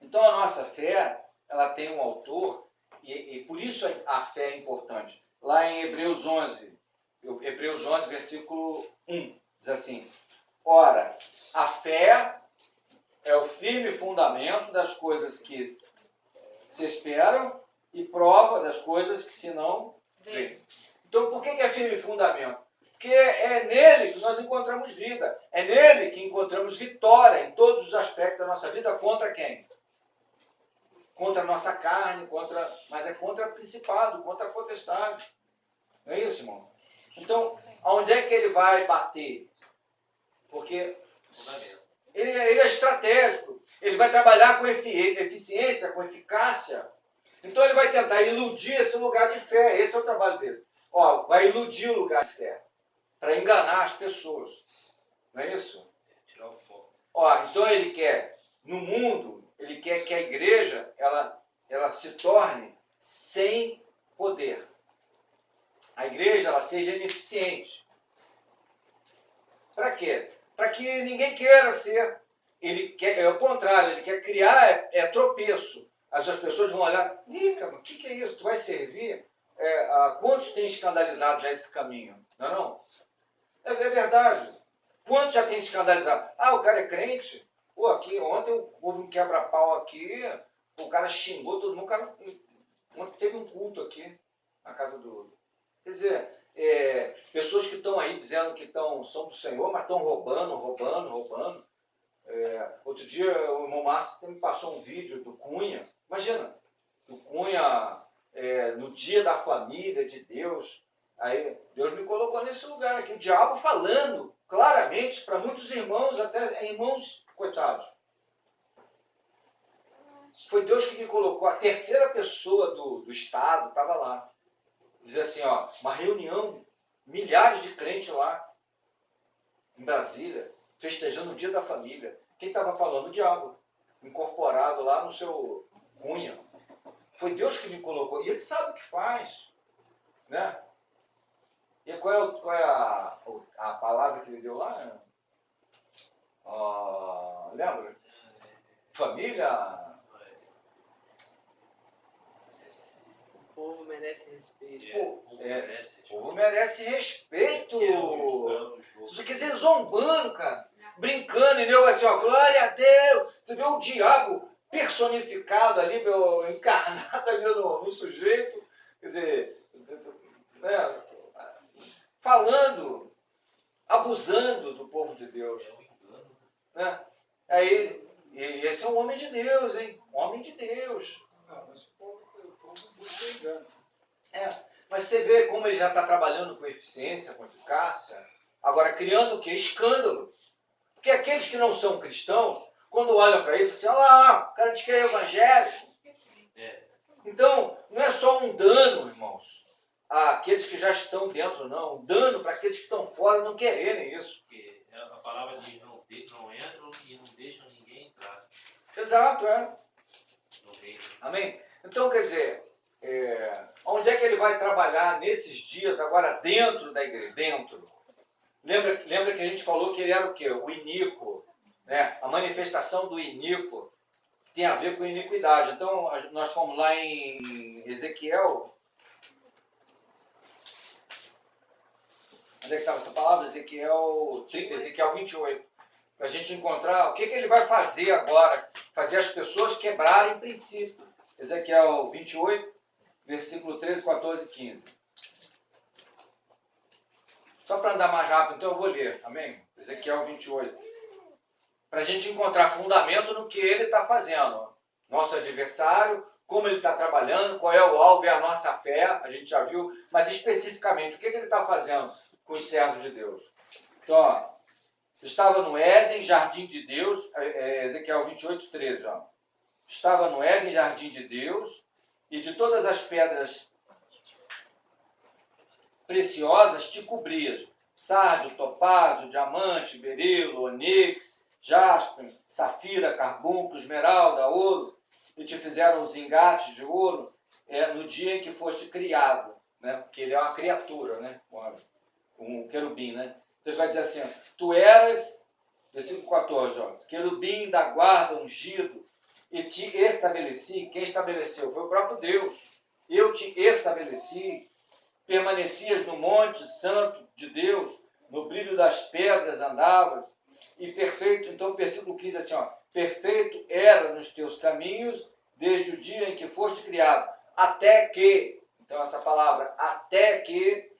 Então a nossa fé, ela tem um autor, e por isso a fé é importante. Lá em Hebreus 11, versículo 1, diz assim, ora, a fé é o firme fundamento das coisas que se esperam e prova das coisas que se não veem. Então, por que é firme fundamento? Porque é nele que nós encontramos vida. É nele que encontramos vitória em todos os aspectos da nossa vida. Contra quem? Contra a nossa carne, mas é contra principado, contra a potestade. Não é isso, irmão? Então, aonde é que ele vai bater? Porque ele é estratégico. Ele vai trabalhar com eficiência, com eficácia. Então ele vai tentar iludir esse lugar de fé. Esse é o trabalho dele. Ó, vai iludir o lugar de fé. Para enganar as pessoas. Não é isso? Tirar o foco. Ó, então ele quer, no mundo, ele quer que a igreja ela se torne sem poder. A igreja ela seja ineficiente. Para quê? Para que ninguém queira ser. Ele quer, é o contrário, ele quer criar tropeço. As pessoas vão olhar, ih, cara, o que é isso? Tu vai servir? Quantos têm escandalizado já esse caminho? Não é não? É verdade. Quantos já têm escandalizado? Ah, o cara é crente? Pô, aqui, ontem houve um quebra-pau aqui, o cara xingou todo mundo, ontem teve um culto aqui, na casa do... Quer dizer, pessoas que estão aí dizendo que são do Senhor, mas estão roubando. Outro dia o irmão Márcio me passou um vídeo do Cunha. Imagina, o Cunha no dia da família de Deus. Aí Deus me colocou nesse lugar aqui, o diabo falando claramente para muitos irmãos, até irmãos coitados. Foi Deus que me colocou, a terceira pessoa do Estado estava lá. Dizia assim, ó, uma reunião, milhares de crentes lá, em Brasília, festejando o dia da família. Quem estava falando? O diabo, incorporado lá no seu Cunha. Foi Deus que me colocou, e ele sabe o que faz, né? E qual é a palavra que ele deu lá? Lembra? Família... O povo merece respeito. O povo merece respeito. Você quer dizer, zombando, cara. Brincando, e eu assim, ó, glória a Deus. Você vê o diabo personificado ali, encarnado ali no sujeito. Quer dizer, falando, abusando do povo de Deus. Né? Aí, e esse é um homem de Deus, hein? Homem de Deus. Não, mas o povo busca engano. Mas você vê como ele já está trabalhando com eficiência, com eficácia. Agora, criando o quê? Escândalo. Porque aqueles que não são cristãos, quando olham para isso, assim, olha lá, o cara diz que é evangélico. Então, não é só um dano, irmãos, àqueles que já estão dentro, não. Um dano para aqueles que estão fora e não quererem isso. Porque a palavra diz, não entram e não deixam ninguém entrar. Exato, No reino. Amém? Então, quer dizer, onde é que ele vai trabalhar nesses dias agora dentro da igreja? Dentro. Lembra que a gente falou que ele era o quê? O iníquo, né? A manifestação do iníquo tem a ver com iniquidade. Então, nós fomos lá em Ezequiel. Onde é que estava essa palavra? Ezequiel 28. Para a gente encontrar o que ele vai fazer agora. Fazer as pessoas quebrarem princípio. Ezequiel 28, versículo 13, 14 e 15. Só para andar mais rápido, então eu vou ler, amém? Ezequiel 28. Para a gente encontrar fundamento no que ele está fazendo. Nosso adversário, como ele está trabalhando, qual é o alvo, é a nossa fé, a gente já viu, mas especificamente, o que ele está fazendo com os servos de Deus? Então, ó, estava no Éden, jardim de Deus, Ezequiel 28, 13, ó. Estava no Éden, jardim de Deus, e de todas as pedras preciosas te cobrias: sárdio, topázio, diamante, berilo, onix, jaspe, safira, carbúnculo, esmeralda, ouro, e te fizeram os engates de ouro no dia em que foste criado, né? Porque ele é uma criatura, né? Um querubim, né? Então ele vai dizer assim, ó, tu eras, versículo 14, ó, querubim da guarda ungido, e te estabeleci. Quem estabeleceu? Foi o próprio Deus. Eu te estabeleci. Permanecias no monte santo de Deus, no brilho das pedras andavas, e perfeito, então versículo 15 assim, ó, perfeito era nos teus caminhos, desde o dia em que foste criado, até que, então essa palavra, até que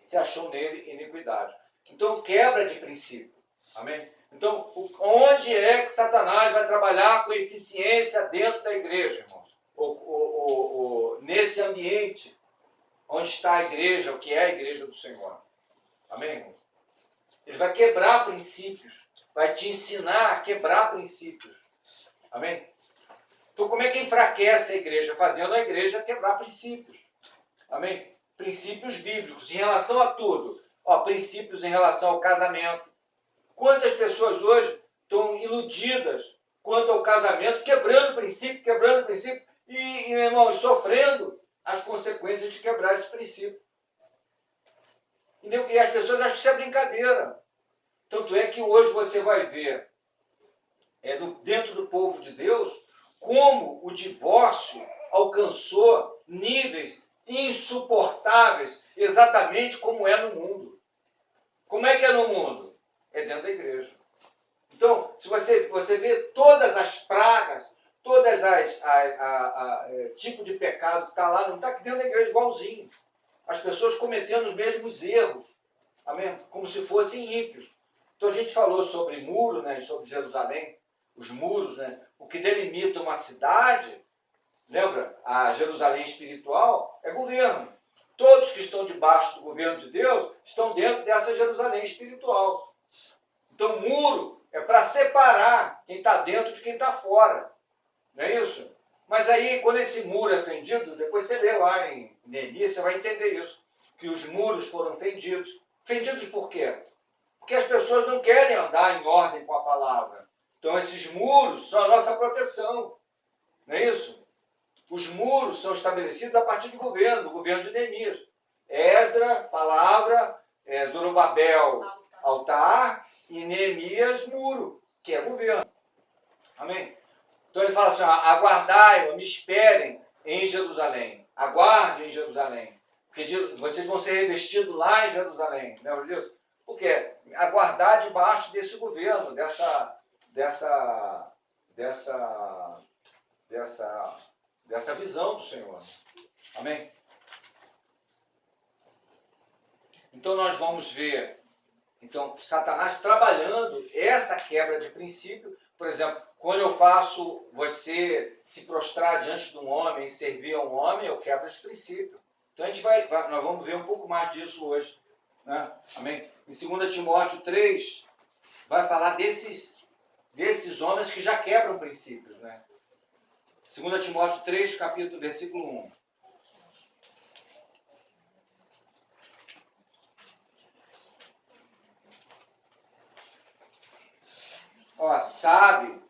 se achou nele iniquidade. Então, quebra de princípio. Amém? Então, onde é que Satanás vai trabalhar com eficiência dentro da igreja, irmãos? Nesse ambiente onde está a igreja, o que é a igreja do Senhor. Amém, irmãos? Ele vai quebrar princípios, vai te ensinar a quebrar princípios. Amém? Então, como é que enfraquece a igreja? Fazendo a igreja quebrar princípios. Amém? Princípios bíblicos em relação a tudo. Ó, princípios em relação ao casamento. Quantas pessoas hoje estão iludidas quanto ao casamento, quebrando princípio, e meu irmão, sofrendo as consequências de quebrar esse princípio. E as pessoas acham que isso é brincadeira. Tanto é que hoje você vai ver, dentro do povo de Deus, como o divórcio alcançou níveis insuportáveis, exatamente como é no mundo. Como é que é no mundo? É dentro da igreja. Então, se você vê todas as pragas, todas as tipo de pecado que está lá, não está aqui dentro da igreja igualzinho. As pessoas cometendo os mesmos erros, amém? Como se fossem ímpios. Então a gente falou sobre muro, né, sobre Jerusalém, os muros, né, o que delimita uma cidade, lembra? A Jerusalém espiritual é governo. Todos que estão debaixo do governo de Deus estão dentro dessa Jerusalém espiritual. Então, muro é para separar quem está dentro de quem está fora. Não é isso? Mas aí, quando esse muro é fendido, depois você lê lá em Neemias, você vai entender isso. Que os muros foram fendidos. Fendidos por quê? Porque as pessoas não querem andar em ordem com a palavra. Então, esses muros são a nossa proteção. Não é isso? Os muros são estabelecidos a partir do governo de Neemias. Esdra, palavra, Zorobabel, altar, e Neemias, muro, que é governo. Amém? Então ele fala assim, aguardai, me esperem em Jerusalém. Aguardem em Jerusalém. Porque vocês vão ser revestidos lá em Jerusalém. Lembra disso? Por quê? Aguardar debaixo desse governo, dessa visão do Senhor. Amém? Então nós vamos ver Satanás trabalhando essa quebra de princípio. Por exemplo, quando eu faço você se prostrar diante de um homem e servir a um homem, eu quebro esse princípio. Então nós vamos ver um pouco mais disso hoje. Né? Amém? Em 2 Timóteo 3, vai falar desses homens que já quebram princípios. Né? 2 Timóteo 3, versículo 1. Sabe,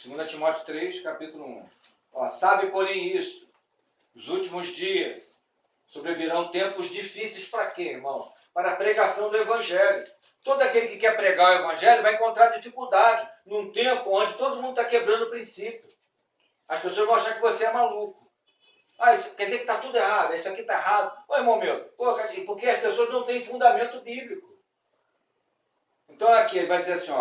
2 Timóteo 3, capítulo 1. Sabe, porém, isto, os últimos dias sobrevirão tempos difíceis para quê, irmão? Para a pregação do Evangelho. Todo aquele que quer pregar o Evangelho vai encontrar dificuldade num tempo onde todo mundo está quebrando o princípio. As pessoas vão achar que você é maluco. Isso quer dizer que está tudo errado, isso aqui está errado. Ô, irmão meu, porque as pessoas não têm fundamento bíblico. Então aqui ele vai dizer assim,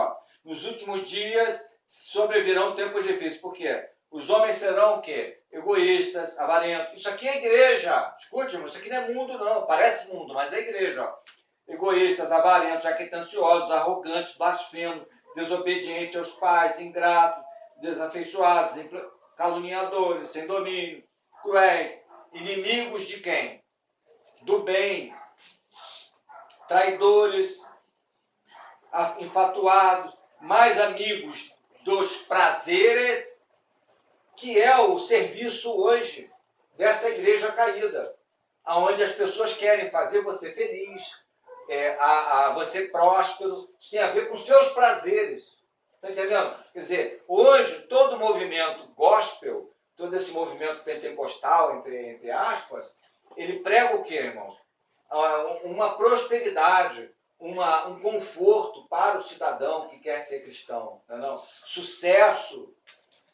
nos últimos dias sobrevirão tempos difíceis. Por quê? Os homens serão o quê? Egoístas, avarentos. Isso aqui é igreja. Escute, irmão, isso aqui não é mundo não. Parece mundo, mas é igreja. Egoístas, avarentos, jactanciosos, arrogantes, blasfemos, desobedientes aos pais, ingratos, desafeiçoados, caluniadores, sem domínio, cruéis, inimigos de quem? Do bem, traidores, infatuados, mais amigos dos prazeres, que é o serviço hoje dessa igreja caída, onde as pessoas querem fazer você feliz, você próspero. Isso tem a ver com seus prazeres. Está entendendo? Quer dizer, hoje todo o movimento gospel, todo esse movimento pentecostal, entre aspas, ele prega o quê, irmãos? Uma prosperidade, um conforto para o cidadão que quer ser cristão, não? Sucesso.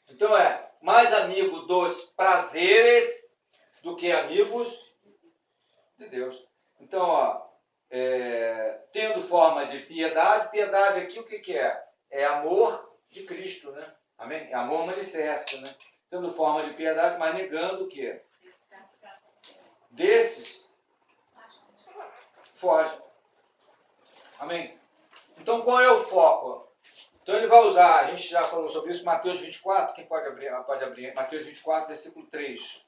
Então mais amigo dos prazeres do que amigos de Deus. Então, tendo forma de piedade, piedade aqui o que é? É amor de Cristo, né? Amém? É amor manifesto, né? Tendo forma de piedade, mas negando o quê? Desses foge. Amém? Então, qual é o foco? Então, ele vai usar, a gente já falou sobre isso, Mateus 24, quem pode abrir? Pode abrir. Mateus 24, versículo 3.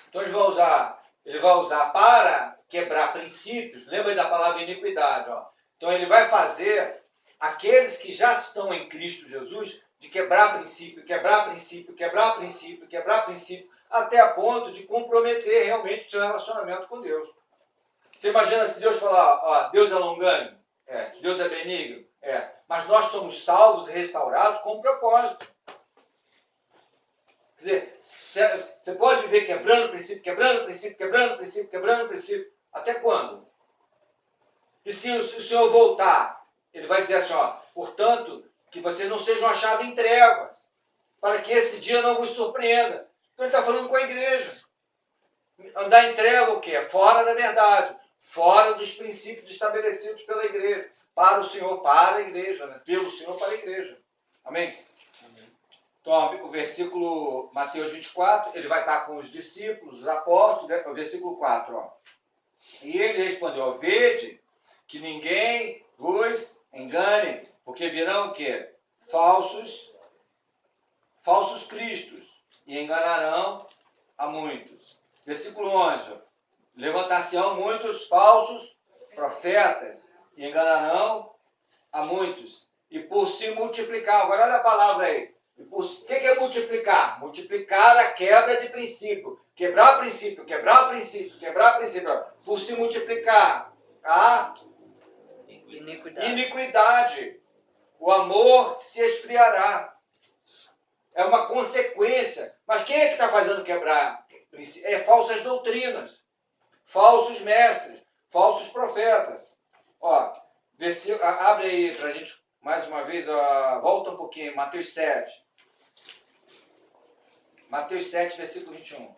Então, ele vai usar para quebrar princípios, lembra da palavra iniquidade, ó. Então, ele vai fazer aqueles que já estão em Cristo Jesus de quebrar princípio, quebrar princípio, quebrar princípio, quebrar princípio, até a ponto de comprometer realmente o seu relacionamento com Deus. Você imagina se Deus falar, ó, Deus é longânimo? É. Deus é benigno? É. Mas nós somos salvos e restaurados com um propósito. Quer dizer, você pode viver quebrando princípio, quebrando princípio, quebrando princípio, quebrando princípio. Até quando? E se o Senhor voltar, ele vai dizer assim, ó, portanto, que vocês não sejam achados em trevas, para que esse dia não vos surpreenda. Então ele está falando com a igreja. Andar em treva o quê? Fora da verdade, fora dos princípios estabelecidos pela igreja, para o Senhor, para a igreja, né? Pelo Senhor, para a igreja. Amém? Então, o versículo Mateus 24, ele vai estar com os discípulos, os apóstolos, o versículo 4, ó. E ele respondeu, vede que ninguém vos engane, porque virão o quê? Falsos cristos, e enganarão a muitos. Versículo 11, levantar-se-ão muitos falsos profetas, e enganarão a muitos, e por se multiplicar, agora olha a palavra aí, o que é multiplicar? Multiplicar a quebra de princípio, quebrar princípio, quebrar princípio, quebrar princípio, por se multiplicar a iniquidade, o amor se esfriará. É uma consequência. Mas quem é que está fazendo quebrar? É falsas doutrinas, falsos mestres, falsos profetas. Ó, abre aí para a gente, mais uma vez, ó, volta um pouquinho, Mateus 7. Mateus 7, versículo 21.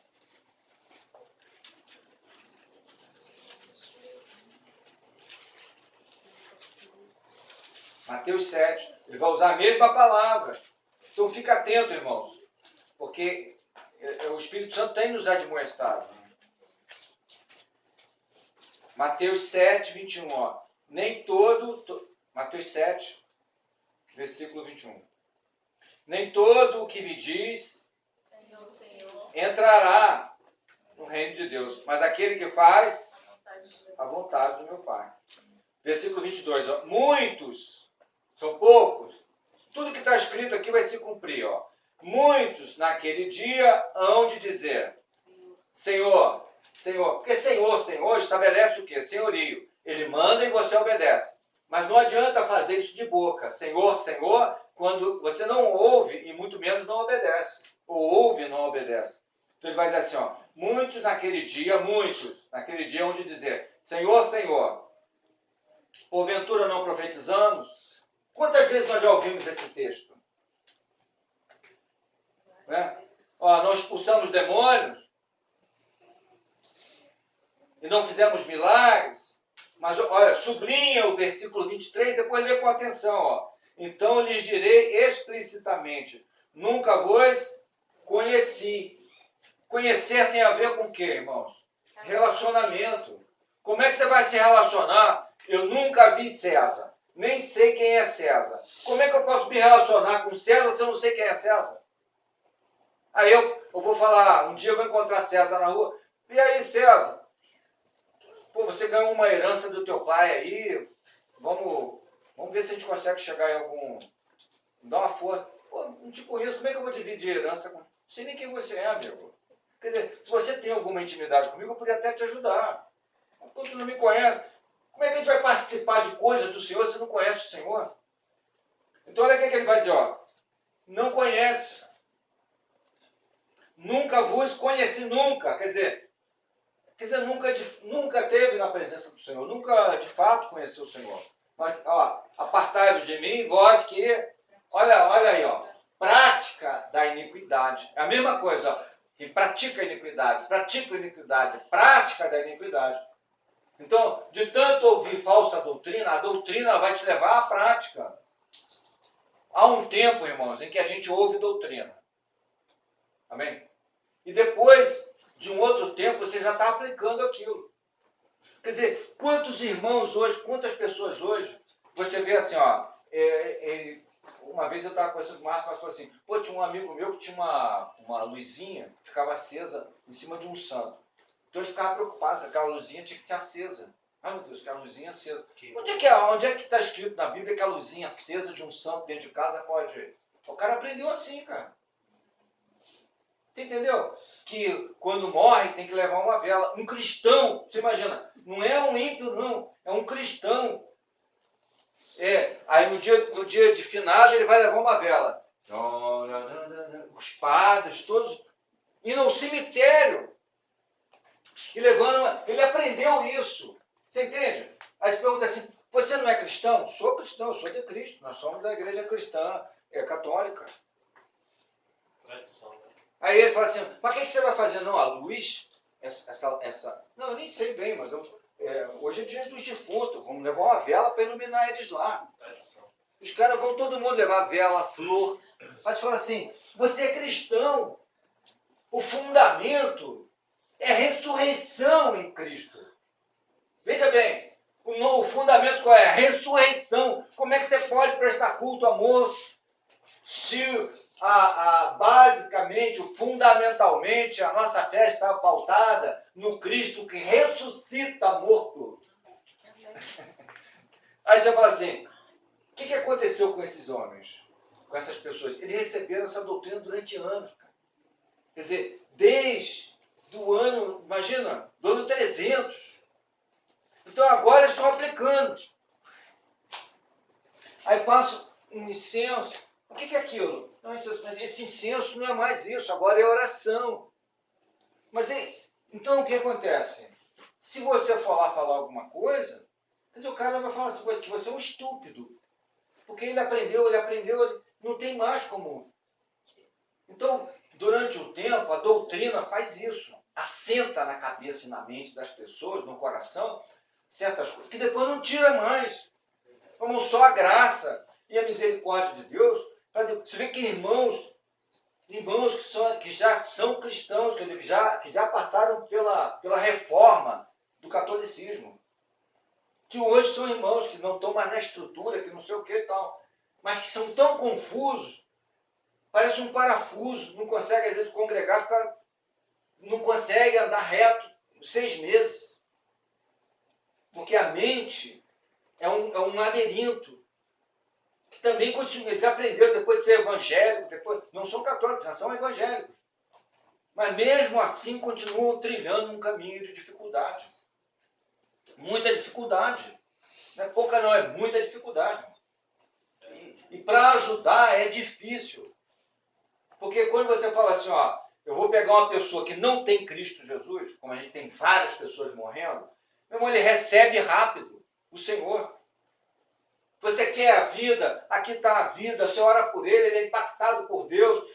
Mateus 7, ele vai usar a mesma palavra. Então fica atento, irmãos, porque o Espírito Santo tem nos admoestado. Mateus 7, 21, ó. Nem todo, Mateus 7, versículo 21. Nem todo o que me diz entrará no reino de Deus, mas aquele que faz a vontade do meu Pai. Versículo 22, ó. Muitos, são poucos, tudo que está escrito aqui vai se cumprir, ó. Muitos naquele dia hão de dizer, Senhor, Senhor, porque Senhor, Senhor estabelece o quê? Senhorio. Ele manda e você obedece. Mas não adianta fazer isso de boca, Senhor, Senhor, quando você não ouve e muito menos não obedece. Ou ouve e não obedece. Então ele vai dizer assim, ó, muitos naquele dia hão de dizer, Senhor, Senhor, porventura não profetizamos? Quantas vezes nós já ouvimos esse texto? Né? Ó, nós expulsamos demônios e não fizemos milagres, mas olha, sublinha o versículo 23, depois lê com atenção, ó. Então lhes direi explicitamente, nunca vos conheci. Conhecer tem a ver com o quê, irmãos? Relacionamento. Como é que você vai se relacionar? Eu nunca vi César, nem sei quem é César. Como é que eu posso me relacionar com César se eu não sei quem é César? Aí eu vou falar, um dia eu vou encontrar César na rua, e aí César, pô, você ganhou uma herança do teu pai aí, vamos ver se a gente consegue chegar em algum, dá uma força. Pô, não te conheço, como é que eu vou dividir herança com... Não sei nem quem você é, amigo. Quer dizer, se você tem alguma intimidade comigo, eu poderia até te ajudar. Quando tu não me conhece, como é que a gente vai participar de coisas do Senhor se não conhece o Senhor? Então olha o que ele vai dizer, ó. Não conhece. Nunca vos conheci, nunca. Quer dizer nunca teve na presença do Senhor, nunca de fato conheceu o Senhor. Mas, ó, apartai-vos de mim, vós que, olha aí, ó, prática da iniquidade. É a mesma coisa, ó, que pratica a iniquidade, prática da iniquidade. Então, de tanto ouvir falsa doutrina, a doutrina vai te levar à prática. Há um tempo, irmãos, em que a gente ouve doutrina. Amém? E depois de um outro tempo, você já está aplicando aquilo. Quer dizer, quantos irmãos hoje, quantas pessoas hoje, você vê assim, ó, uma vez eu estava conversando com o Márcio, mas falou assim, pô, tinha um amigo meu que tinha uma luzinha que ficava acesa em cima de um santo. Então ele ficava preocupado que aquela luzinha tinha que ter acesa. Ai meu Deus, aquela luzinha acesa. Onde é que está escrito na Bíblia que a luzinha acesa de um santo dentro de casa pode... O cara aprendeu assim, cara. Você entendeu? Que quando morre tem que levar uma vela. Um cristão, você imagina, não é um ímpio não, é um cristão. Aí no dia de finado ele vai levar uma vela. Os padres, todos, indo ao cemitério. E levando ele aprendeu isso. Você entende? Aí você pergunta assim, você não é cristão? Sou cristão, eu sou de Cristo. Nós somos da igreja cristã, católica. Tradição, né? Aí ele fala assim, mas o que você vai fazer? Não, a luz, essa... Não, eu nem sei bem, mas hoje é dia dos defuntos, vamos levar uma vela para iluminar eles lá. Tradição. Os caras vão todo mundo levar vela, flor. Mas fala assim, você é cristão. O fundamento é a ressurreição em Cristo. Veja bem, o fundamento qual é? A ressurreição. Como é que você pode prestar culto, amor, se basicamente, fundamentalmente, a nossa fé está pautada no Cristo que ressuscita morto? Aí você fala assim, o que aconteceu com esses homens, com essas pessoas? Eles receberam essa doutrina durante anos. Cara. Quer dizer, desde o ano, imagina, do ano 300. Então agora eles estão aplicando. Aí passa um incenso. O que é aquilo? Não, mas esse incenso não é mais isso, agora é oração. Mas então o que acontece? Se você for lá falar alguma coisa, o cara vai falar assim, que você é um estúpido. Porque ele aprendeu, não tem mais como. Então, durante o tempo, a doutrina faz isso. Assenta na cabeça e na mente das pessoas, no coração, certas coisas que depois não tira mais. Como só a graça e a misericórdia de Deus. Você vê que irmãos que já são cristãos, que já passaram pela reforma do catolicismo. Que hoje são irmãos que não estão mais na estrutura, que não sei o que e tal. Mas que são tão confusos, parece um parafuso, não consegue às vezes congregar, não consegue andar reto 6 meses. Porque a mente é um labirinto. Que também continua, eles aprenderam depois de ser evangélicos, depois não são católicos, já são evangélicos. Mas mesmo assim continuam trilhando um caminho de dificuldade. Muita dificuldade. Não é pouca não, é muita dificuldade. E para ajudar é difícil. Porque quando você fala assim, ó, eu vou pegar uma pessoa que não tem Cristo Jesus, como a gente tem várias pessoas morrendo, meu irmão, ele recebe rápido o Senhor. Você quer a vida, aqui está a vida, você ora por ele é impactado por Deus,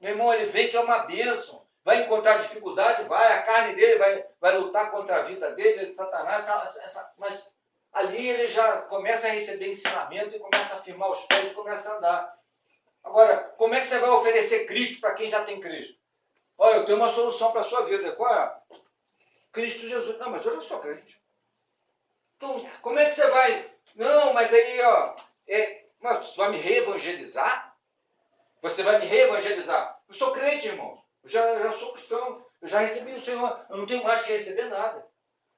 meu irmão, ele vê que é uma bênção, vai encontrar dificuldade, a carne dele vai lutar contra a vida dele, Satanás, mas ali ele já começa a receber ensinamento e começa a firmar os pés e começa a andar. Agora, como é que você vai oferecer Cristo para quem já tem Cristo? Olha, eu tenho uma solução para a sua vida, qual é? Cristo Jesus. Não, mas eu já sou crente. Então, como é que você vai... Não, mas aí, ó, mas você vai me reevangelizar? Você vai me reevangelizar? Eu sou crente, irmão. Eu já sou cristão. Eu já recebi o Senhor. Eu não tenho mais que receber nada.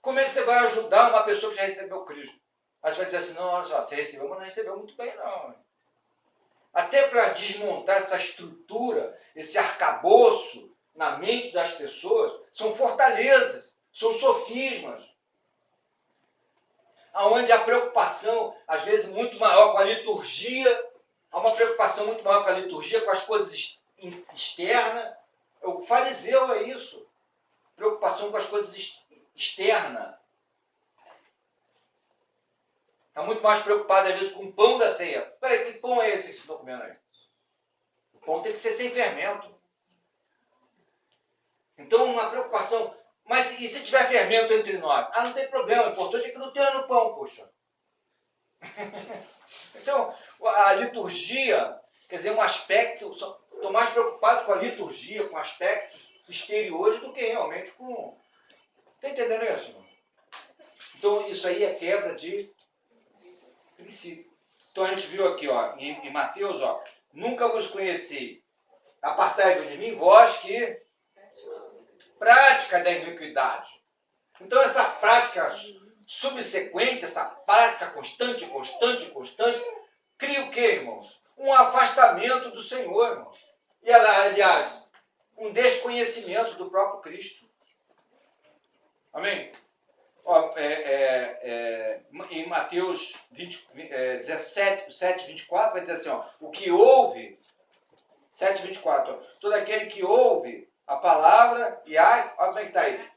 Como é que você vai ajudar uma pessoa que já recebeu Cristo? Aí você vai dizer assim, não, olha só, você recebeu, mas não recebeu muito bem, não. Até para desmontar essa estrutura, esse arcabouço na mente das pessoas, são fortalezas, são sofismas. Onde a preocupação, às vezes, muito maior com a liturgia, há uma preocupação muito maior com a liturgia, com as coisas externas. O fariseu é isso. Preocupação com as coisas externas. Está muito mais preocupado, às vezes, com o pão da ceia. Peraí, que pão é esse que vocês estão comendo aí? O pão tem que ser sem fermento. Então, uma preocupação... Mas e se tiver fermento entre nós? Ah, não tem problema, o importante é que não tenha no pão, poxa. Então, a liturgia, quer dizer, um aspecto... Estão mais preocupados com a liturgia, com aspectos exteriores do que realmente com... Está entendendo isso, irmão? Então, isso aí é quebra de princípio. Então, a gente viu aqui, ó, em Mateus, ó, nunca vos conheci, apartai-vos de mim, vós que prática da iniquidade. Então, essa prática subsequente, essa prática constante, cria o quê, irmãos? Um afastamento do Senhor, irmãos. E, aliás, um desconhecimento do próprio Cristo. Amém? Ó, em Mateus 17, 7, 24, vai dizer assim, ó, o que ouve, 7, 24, ó, todo aquele que ouve a palavra e as, olha como é que está aí,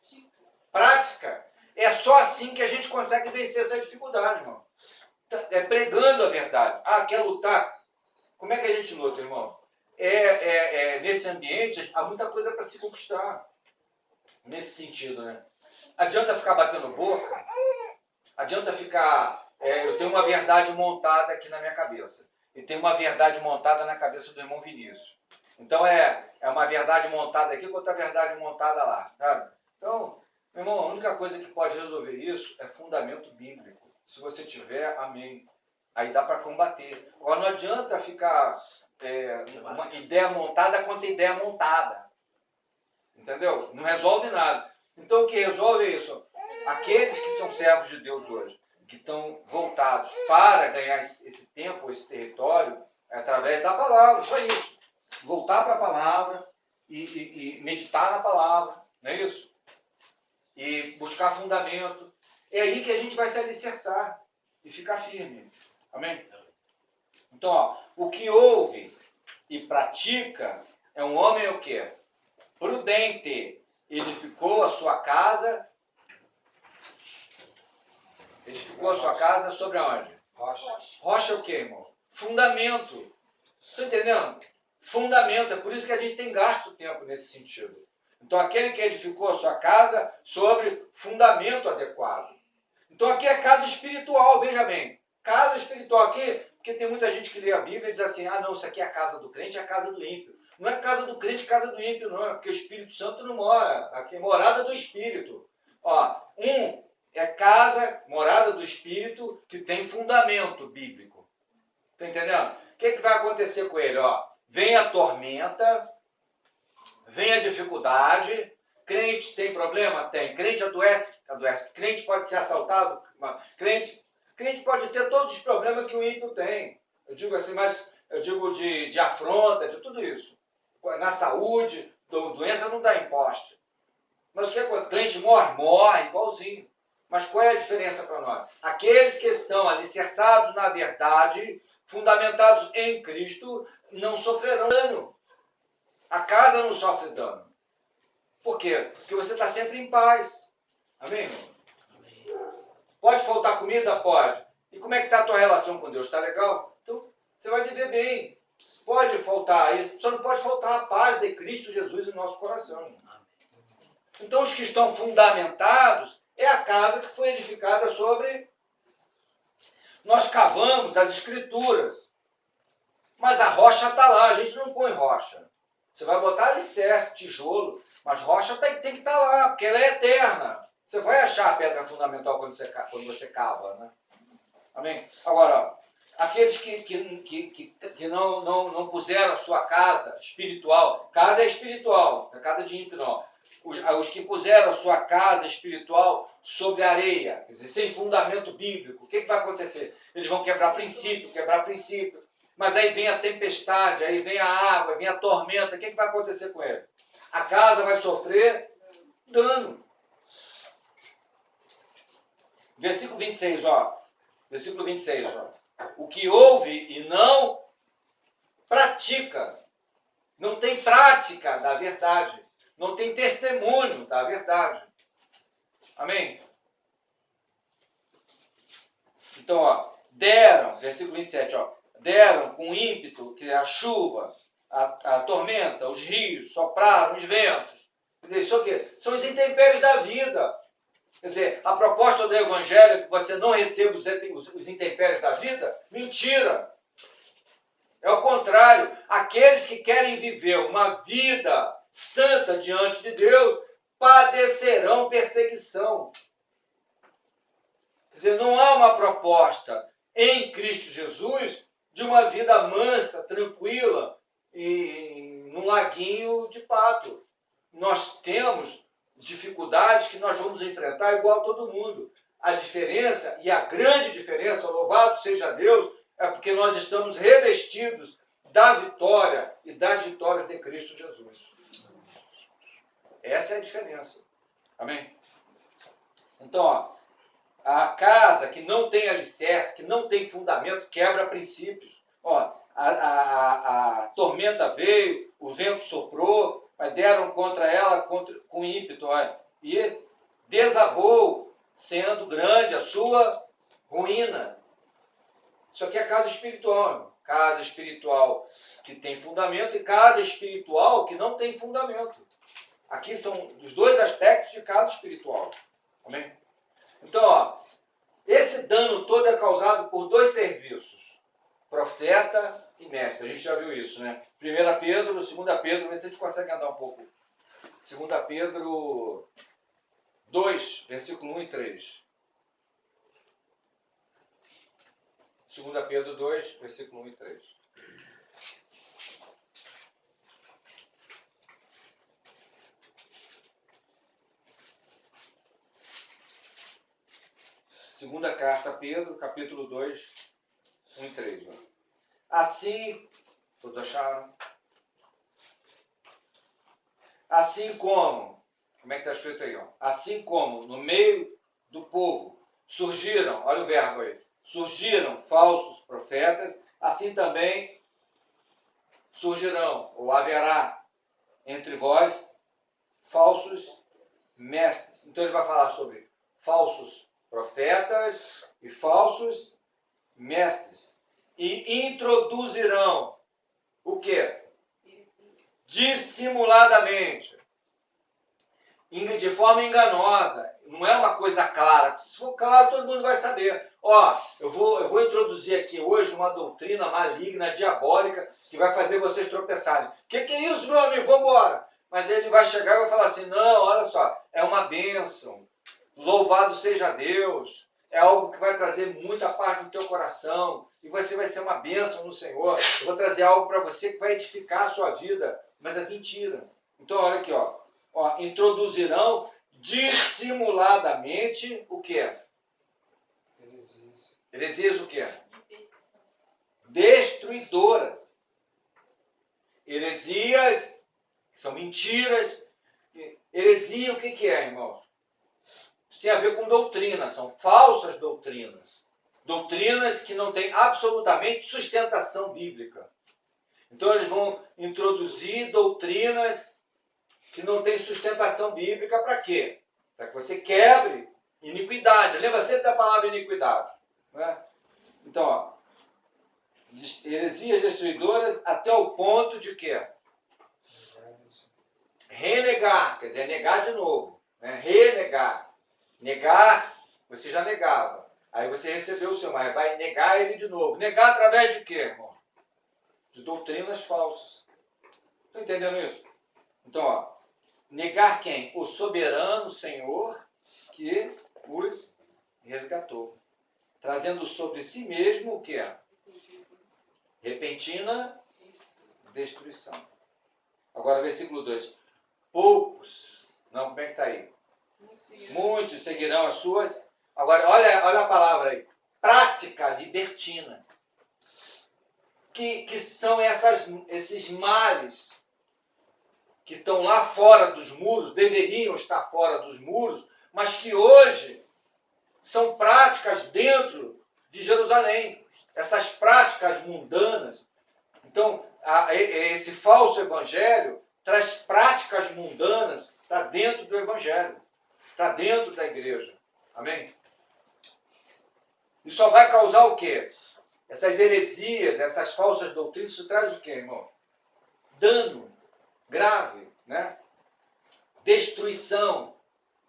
prática, é só assim que a gente consegue vencer essa dificuldade, irmão. É pregando a verdade. Ah, quer lutar? Como é que a gente luta, irmão? Nesse ambiente, há muita coisa para se conquistar. Nesse sentido, né? Adianta ficar batendo boca? Adianta ficar... eu tenho uma verdade montada aqui na minha cabeça. E tem uma verdade montada na cabeça do irmão Vinícius. Então é uma verdade montada aqui com outra verdade montada lá, sabe? Então, meu irmão, a única coisa que pode resolver isso é fundamento bíblico. Se você tiver, amém. Aí dá para combater. Agora não adianta ficar uma ideia montada contra ideia montada. Entendeu? Não resolve nada. Então o que resolve é isso. Aqueles que são servos de Deus hoje, que estão voltados para ganhar esse tempo, esse território, é através da palavra, só isso. Voltar para a palavra e meditar na palavra, não é isso? E buscar fundamento. É aí que a gente vai se alicerçar e ficar firme. Amém? Então, ó, o que ouve e pratica é um homem o quê? Prudente. Edificou a sua casa. Edificou a sua casa sobre onde? Rocha. Rocha é o quê, irmão? Fundamento. Está entendendo? Fundamento. É por isso que a gente tem gasto tempo nesse sentido. Então, aquele que edificou a sua casa sobre fundamento adequado. Então, aqui é casa espiritual, veja bem. Casa espiritual aqui, porque tem muita gente que lê a Bíblia e diz assim, ah, não, isso aqui é a casa do crente, é a casa do ímpio. Não é casa do crente, casa do ímpio, não. É porque o Espírito Santo não mora. Aqui é morada do Espírito. Ó, é casa, morada do Espírito, que tem fundamento bíblico. Tá entendendo? O que vai acontecer com ele? Ó, vem a tormenta, vem a dificuldade, crente tem problema? Tem. Crente adoece? Adoece. Crente pode ser assaltado? Crente pode ter todos os problemas que o ímpio tem. Eu digo assim, mas eu digo de afronta, de tudo isso. Na saúde, doença não dá imposto. Mas o que acontece? Crente morre igualzinho. Mas qual é a diferença para nós? Aqueles que estão alicerçados na verdade, fundamentados em Cristo, não sofrerão dano. A casa não sofre dano. Por quê? Porque você está sempre em paz. Amém, irmão? Amém. Pode faltar comida? Pode. E como é que está a tua relação com Deus? Está legal? Então, você vai viver bem. Pode faltar, só não pode faltar a paz de Cristo Jesus em nosso coração. Então, os que estão fundamentados é a casa que foi edificada sobre... Nós cavamos as escrituras, mas a rocha está lá, a gente não põe rocha. Você vai botar alicerce, tijolo, mas rocha tem que estar lá, porque ela é eterna. Você vai achar a pedra fundamental quando você cava, né? Amém? Agora, ó, aqueles que não puseram a sua casa espiritual, casa é espiritual, não é casa de ímpio não. Os que puseram a sua casa espiritual sobre areia, quer dizer, sem fundamento bíblico, o que vai acontecer? Eles vão quebrar princípio. Mas aí vem a tempestade, aí vem a água, vem a tormenta, o que vai acontecer com ele? A casa vai sofrer dano. Versículo 26, ó. Versículo 26, ó. O que ouve e não pratica, não tem prática da verdade, não tem testemunho da verdade. Amém? Então, ó, deram, versículo 27, ó, deram com ímpeto, que é a chuva, a tormenta, os rios, sopraram os ventos. Quer dizer, isso aqui são os intempéries da vida. Quer dizer, a proposta do Evangelho é que você não receba os intempéries da vida? Mentira! É o contrário. Aqueles que querem viver uma vida santa diante de Deus padecerão perseguição. Quer dizer, não há uma proposta em Cristo Jesus de uma vida mansa, tranquila e num laguinho de pato. Nós temos dificuldades que nós vamos enfrentar igual a todo mundo. A diferença, e a grande diferença, louvado seja Deus, é porque nós estamos revestidos da vitória e das vitórias de Cristo Jesus. Essa é a diferença. Amém? Então, ó, a casa que não tem alicerce, que não tem fundamento, quebra princípios. Ó, a tormenta veio, o vento soprou, mas deram contra ela com ímpeto, ó, e desabou, sendo grande a sua ruína. Isso aqui é casa espiritual, irmão. Casa espiritual que tem fundamento e casa espiritual que não tem fundamento. Aqui são os dois aspectos de casa espiritual. Amém? Então, ó, esse dano todo é causado por dois serviços: profeta e mestre. A gente já viu isso, né? 1 Pedro, 2 Pedro, vê se a gente consegue andar um pouco. 2 Pedro 2, versículo 1 e 3. 2 Pedro 2, versículo 1 e 3. Segunda carta a Pedro, capítulo 2, 1 e 3. Assim, todos acharam? Assim como é que está escrito aí? Ó? Assim como no meio do povo surgiram, olha o verbo aí, surgiram falsos profetas, assim também surgirão, ou haverá entre vós falsos mestres. Então ele vai falar sobre falsos profetas e falsos mestres. E introduzirão o quê? Dissimuladamente, de forma enganosa. Não é uma coisa clara. Se for claro, todo mundo vai saber. Ó, eu vou introduzir aqui hoje uma doutrina maligna, diabólica, que vai fazer vocês tropeçarem. O que é isso, meu amigo? Vamos embora. Mas ele vai chegar e vai falar assim, não, olha só, é uma bênção. Louvado seja Deus. É algo que vai trazer muita paz no teu coração. E você vai ser uma bênção no Senhor. Eu vou trazer algo para você que vai edificar a sua vida. Mas é mentira. Então, olha aqui, ó. Introduzirão dissimuladamente o quê? Heresias. Heresias o quê? Destruidoras. Heresias, que são mentiras. Heresia, o que é, irmãos? Isso tem a ver com doutrina, são falsas doutrinas. Doutrinas que não têm absolutamente sustentação bíblica. Então eles vão introduzir doutrinas que não têm sustentação bíblica para quê? Para que você quebre iniquidade. Lembra sempre da palavra iniquidade. Né? Então, ó, heresias destruidoras até o ponto de quê? Renegar, quer dizer, negar de novo. Né? Renegar. Negar, você já negava. Aí você recebeu o seu, mas vai negar ele de novo. Negar através de quê, irmão? De doutrinas falsas. Estão entendendo isso? Então, ó, negar quem? O soberano Senhor que os resgatou. Trazendo sobre si mesmo o que é? Repentina destruição. Agora, versículo 2. Poucos, não, como é que está aí? Muitos seguirão as suas. Agora, olha a palavra aí. Prática libertina. Que são esses males que estão lá fora dos muros, deveriam estar fora dos muros, mas que hoje são práticas dentro de Jerusalém. Essas práticas mundanas. Então, esse falso evangelho traz práticas mundanas para dentro do evangelho, para dentro da igreja. Amém? E só vai causar o quê? Essas heresias, essas falsas doutrinas, isso traz o quê, irmão? Dano grave, né? Destruição,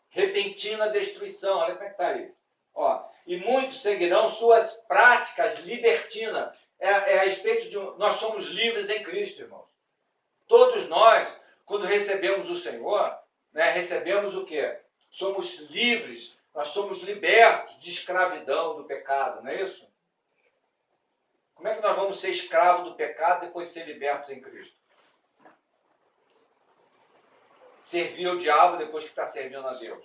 repentina destruição. Olha como é que está aí. Ó, E muitos seguirão suas práticas libertinas. É a respeito de nós somos livres em Cristo, irmãos. Todos nós, quando recebemos o Senhor, né, recebemos o quê? Somos livres, nós somos libertos de escravidão do pecado, não é isso? Como é que nós vamos ser escravos do pecado depois de ser libertos em Cristo? Servir ao diabo depois que está servindo a Deus.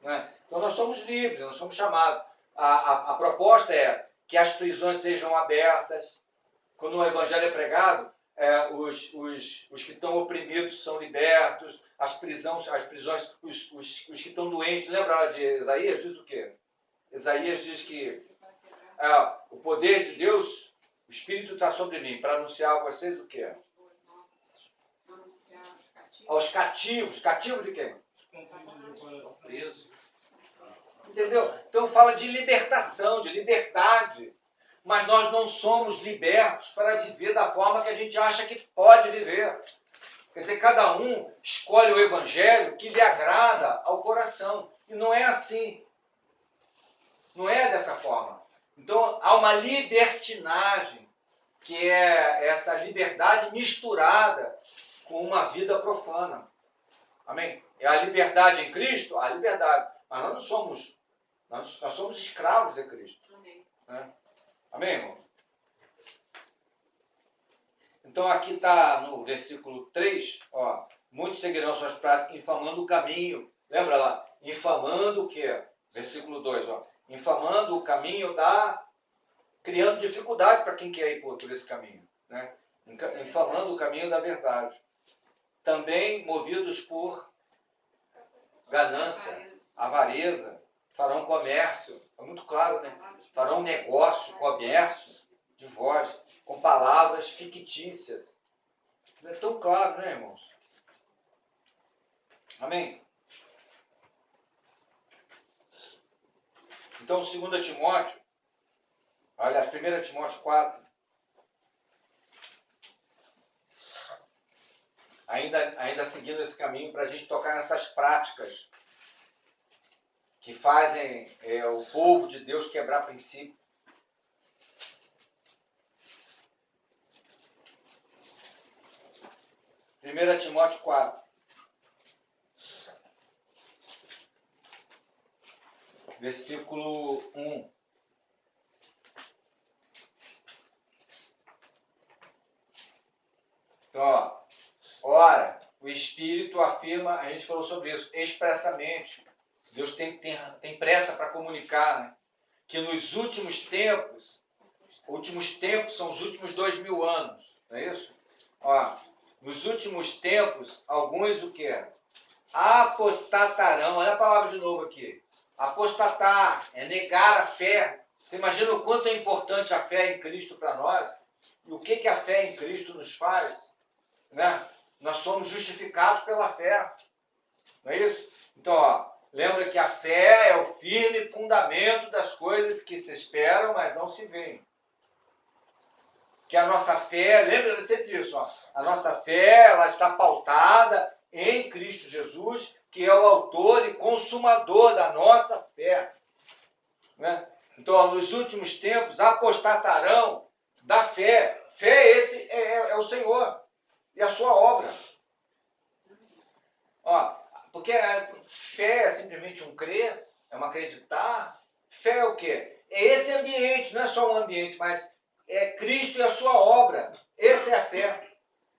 Né? Então nós somos livres, nós somos chamados. A proposta é que as prisões sejam abertas. Quando o evangelho é pregado, os que estão oprimidos são libertos, as prisões, os que estão doentes. Lembra lá de Isaías? Diz o quê? Isaías diz que o poder de Deus, o Espírito está sobre mim para anunciar a vocês o quê? Anunciar os cativos. Aos cativos. Cativos de quem? Preso. Entendeu? Então fala de libertação, de liberdade. Mas nós não somos libertos para viver da forma que a gente acha que pode viver. Quer dizer, cada um escolhe o evangelho que lhe agrada ao coração. E não é assim. Não é dessa forma. Então há uma libertinagem, que é essa liberdade misturada com uma vida profana. Amém? É a liberdade em Cristo? A liberdade. Mas nós não somos, nós somos escravos de Cristo. Amém. Né? Amém, irmão? Então aqui está no versículo 3, ó, muitos seguirão suas práticas infamando o caminho. Lembra lá? Infamando o quê? Versículo 2, ó. Infamando o caminho criando dificuldade para quem quer ir por esse caminho. Né? Infamando o caminho da verdade. Também movidos por ganância, avareza, farão comércio. É muito claro, né? Farão negócio, comércio de vós, com palavras fictícias. Não é tão claro, né, irmãos? Amém? Então, 2 Timóteo, aliás, 1 Timóteo 4, ainda seguindo esse caminho para a gente tocar nessas práticas que fazem o povo de Deus quebrar princípio. Primeira Timóteo 4. Versículo 1. Então, ó, ora, o Espírito afirma, a gente falou sobre isso, expressamente. Deus tem pressa para comunicar, né? Que nos últimos tempos são os últimos 2000 anos, não é isso? Ó, nos últimos tempos, alguns o quê? Apostatarão. Olha a palavra de novo aqui. Apostatar é negar a fé. Você imagina o quanto é importante a fé em Cristo para nós? E o que a fé em Cristo nos faz? Né? Nós somos justificados pela fé. Não é isso? Então, ó, lembra que a fé é o firme fundamento das coisas que se esperam, mas não se veem. Que a nossa fé, lembra sempre disso, ó, a nossa fé ela está pautada em Cristo Jesus, que é o autor e consumador da nossa fé. Né? Então, ó, nos últimos tempos, apostatarão da fé. Fé esse é o Senhor e a sua obra. Ó, porque fé é simplesmente um crer, é um acreditar. Fé é o quê? É esse ambiente, não é só um ambiente, mas é Cristo e a sua obra. Essa é a fé.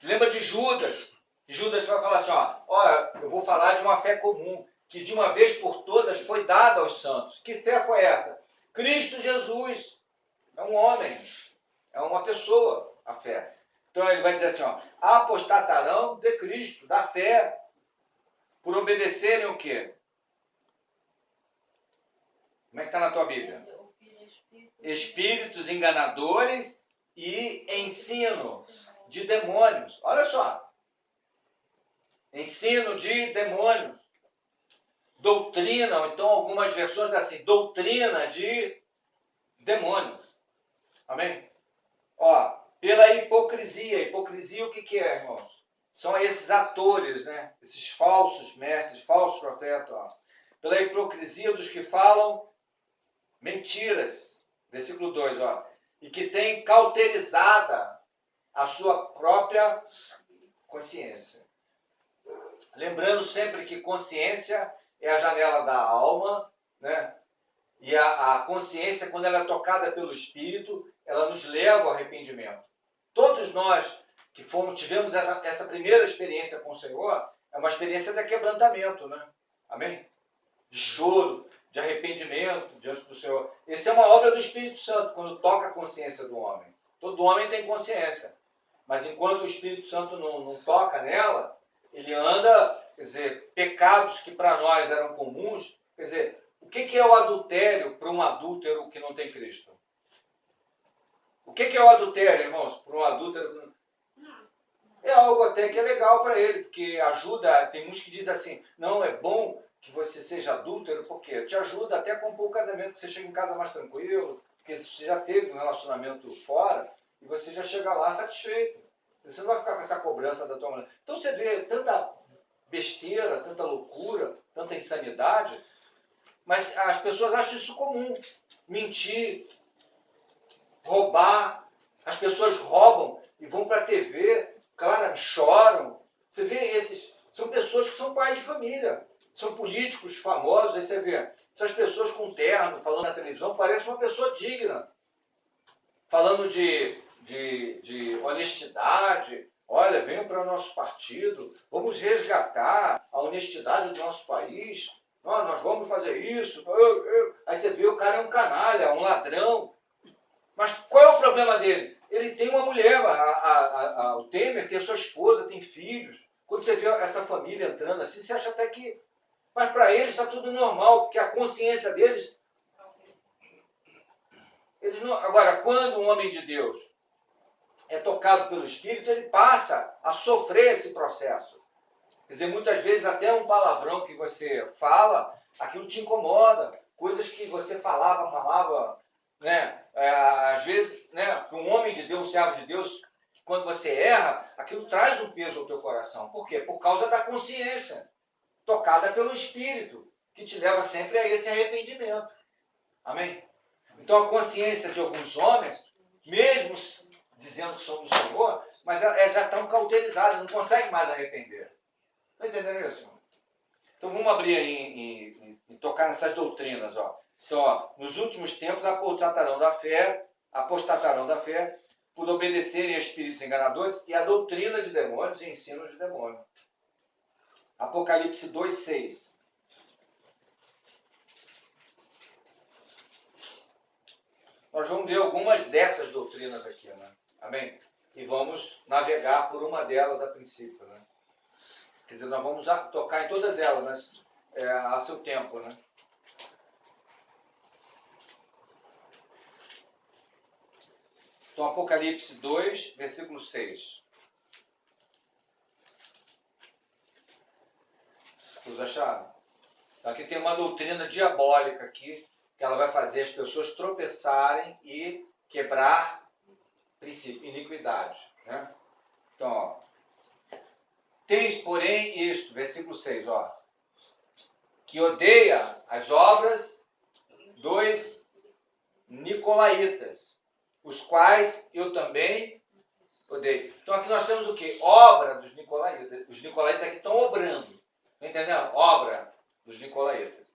Lembra de Judas? Judas vai falar assim, ó, eu vou falar de uma fé comum, que de uma vez por todas foi dada aos santos. Que fé foi essa? Cristo Jesus. É um homem, é uma pessoa, a fé. Então ele vai dizer assim, ó, apostatarão de Cristo, da fé, por obedecerem o quê? Como é que está na tua Bíblia? Espíritos enganadores e ensino de demônios. Olha só. Ensino de demônios. Doutrina, ou então algumas versões assim, doutrina de demônios. Amém? Ó, pela hipocrisia. Hipocrisia o que é, irmãos? São esses atores, né? Esses falsos mestres, falsos profetas. Ó. Pela hipocrisia dos que falam mentiras, versículo 2, ó, e que tem cauterizada a sua própria consciência. Lembrando sempre que consciência é a janela da alma, né? E a consciência, quando ela é tocada pelo Espírito, ela nos leva ao arrependimento. Todos nós que tivemos essa primeira experiência com o Senhor, é uma experiência de quebrantamento, né? Amém? De choro, de arrependimento diante do Senhor. Essa é uma obra do Espírito Santo, quando toca a consciência do homem. Todo homem tem consciência, mas enquanto o Espírito Santo não toca nela, ele anda, quer dizer, pecados que para nós eram comuns. Quer dizer, o que é o adultério para um adúltero que não tem Cristo? O que é o adultério, irmãos, para um adúltero? É algo até que é legal para ele, porque ajuda. Tem uns que dizem assim, não, é bom que você seja adúltero, porque te ajuda até a compor o casamento, que você chega em casa mais tranquilo, porque você já teve um relacionamento fora, e você já chega lá satisfeito. Você não vai ficar com essa cobrança da tua mulher. Então você vê tanta besteira, tanta loucura, tanta insanidade, mas as pessoas acham isso comum. Mentir, roubar. As pessoas roubam e vão para a TV, claro, choram. Você vê são pessoas que são pais de família, são políticos famosos, aí você vê essas pessoas com terno, falando na televisão, parece uma pessoa digna. Falando de honestidade, olha, venham para o nosso partido, vamos resgatar a honestidade do nosso país, nós vamos fazer isso. Aí você vê o cara é um canalha, um ladrão. Mas qual é o problema dele? Ele tem uma mulher, o Temer tem sua esposa, tem filhos. Quando você vê essa família entrando assim, você acha até que... Mas para eles está tudo normal, porque a consciência deles... Agora, quando um homem de Deus é tocado pelo Espírito, ele passa a sofrer esse processo. Quer dizer, muitas vezes até um palavrão que você fala, aquilo te incomoda. Coisas que você falava, né? Às vezes, né, para um homem de Deus, um servo de Deus, quando você erra, aquilo traz um peso ao teu coração. Por quê? Por causa da consciência, tocada pelo Espírito, que te leva sempre a esse arrependimento. Amém? Então a consciência de alguns homens, mesmo dizendo que são do Senhor, mas já estão cauterizadas, não conseguem mais arrepender. Está entendendo isso? Então vamos abrir aí e tocar nessas doutrinas. Ó. Então, ó, nos últimos tempos apostatarão da fé por obedecerem a espíritos enganadores e a doutrina de demônios e ensinos de demônios. Apocalipse 2:6. Nós vamos ver algumas dessas doutrinas aqui, né? Amém? E vamos navegar por uma delas a princípio, né? Quer dizer, nós vamos tocar em todas elas, mas a seu tempo, né? Então, Apocalipse 2, versículo 6. Vocês acharam? Então, aqui tem uma doutrina diabólica aqui, que ela vai fazer as pessoas tropeçarem e quebrar princípio, iniquidade, né? Então, ó. Tens, porém, isto, versículo 6, ó, que odeia as obras dos nicolaítas, os quais eu também odeio. Então aqui nós temos o quê? Obra dos nicolaítas. Os nicolaítas aqui estão obrando. Está entendendo? Obra dos nicolaítas.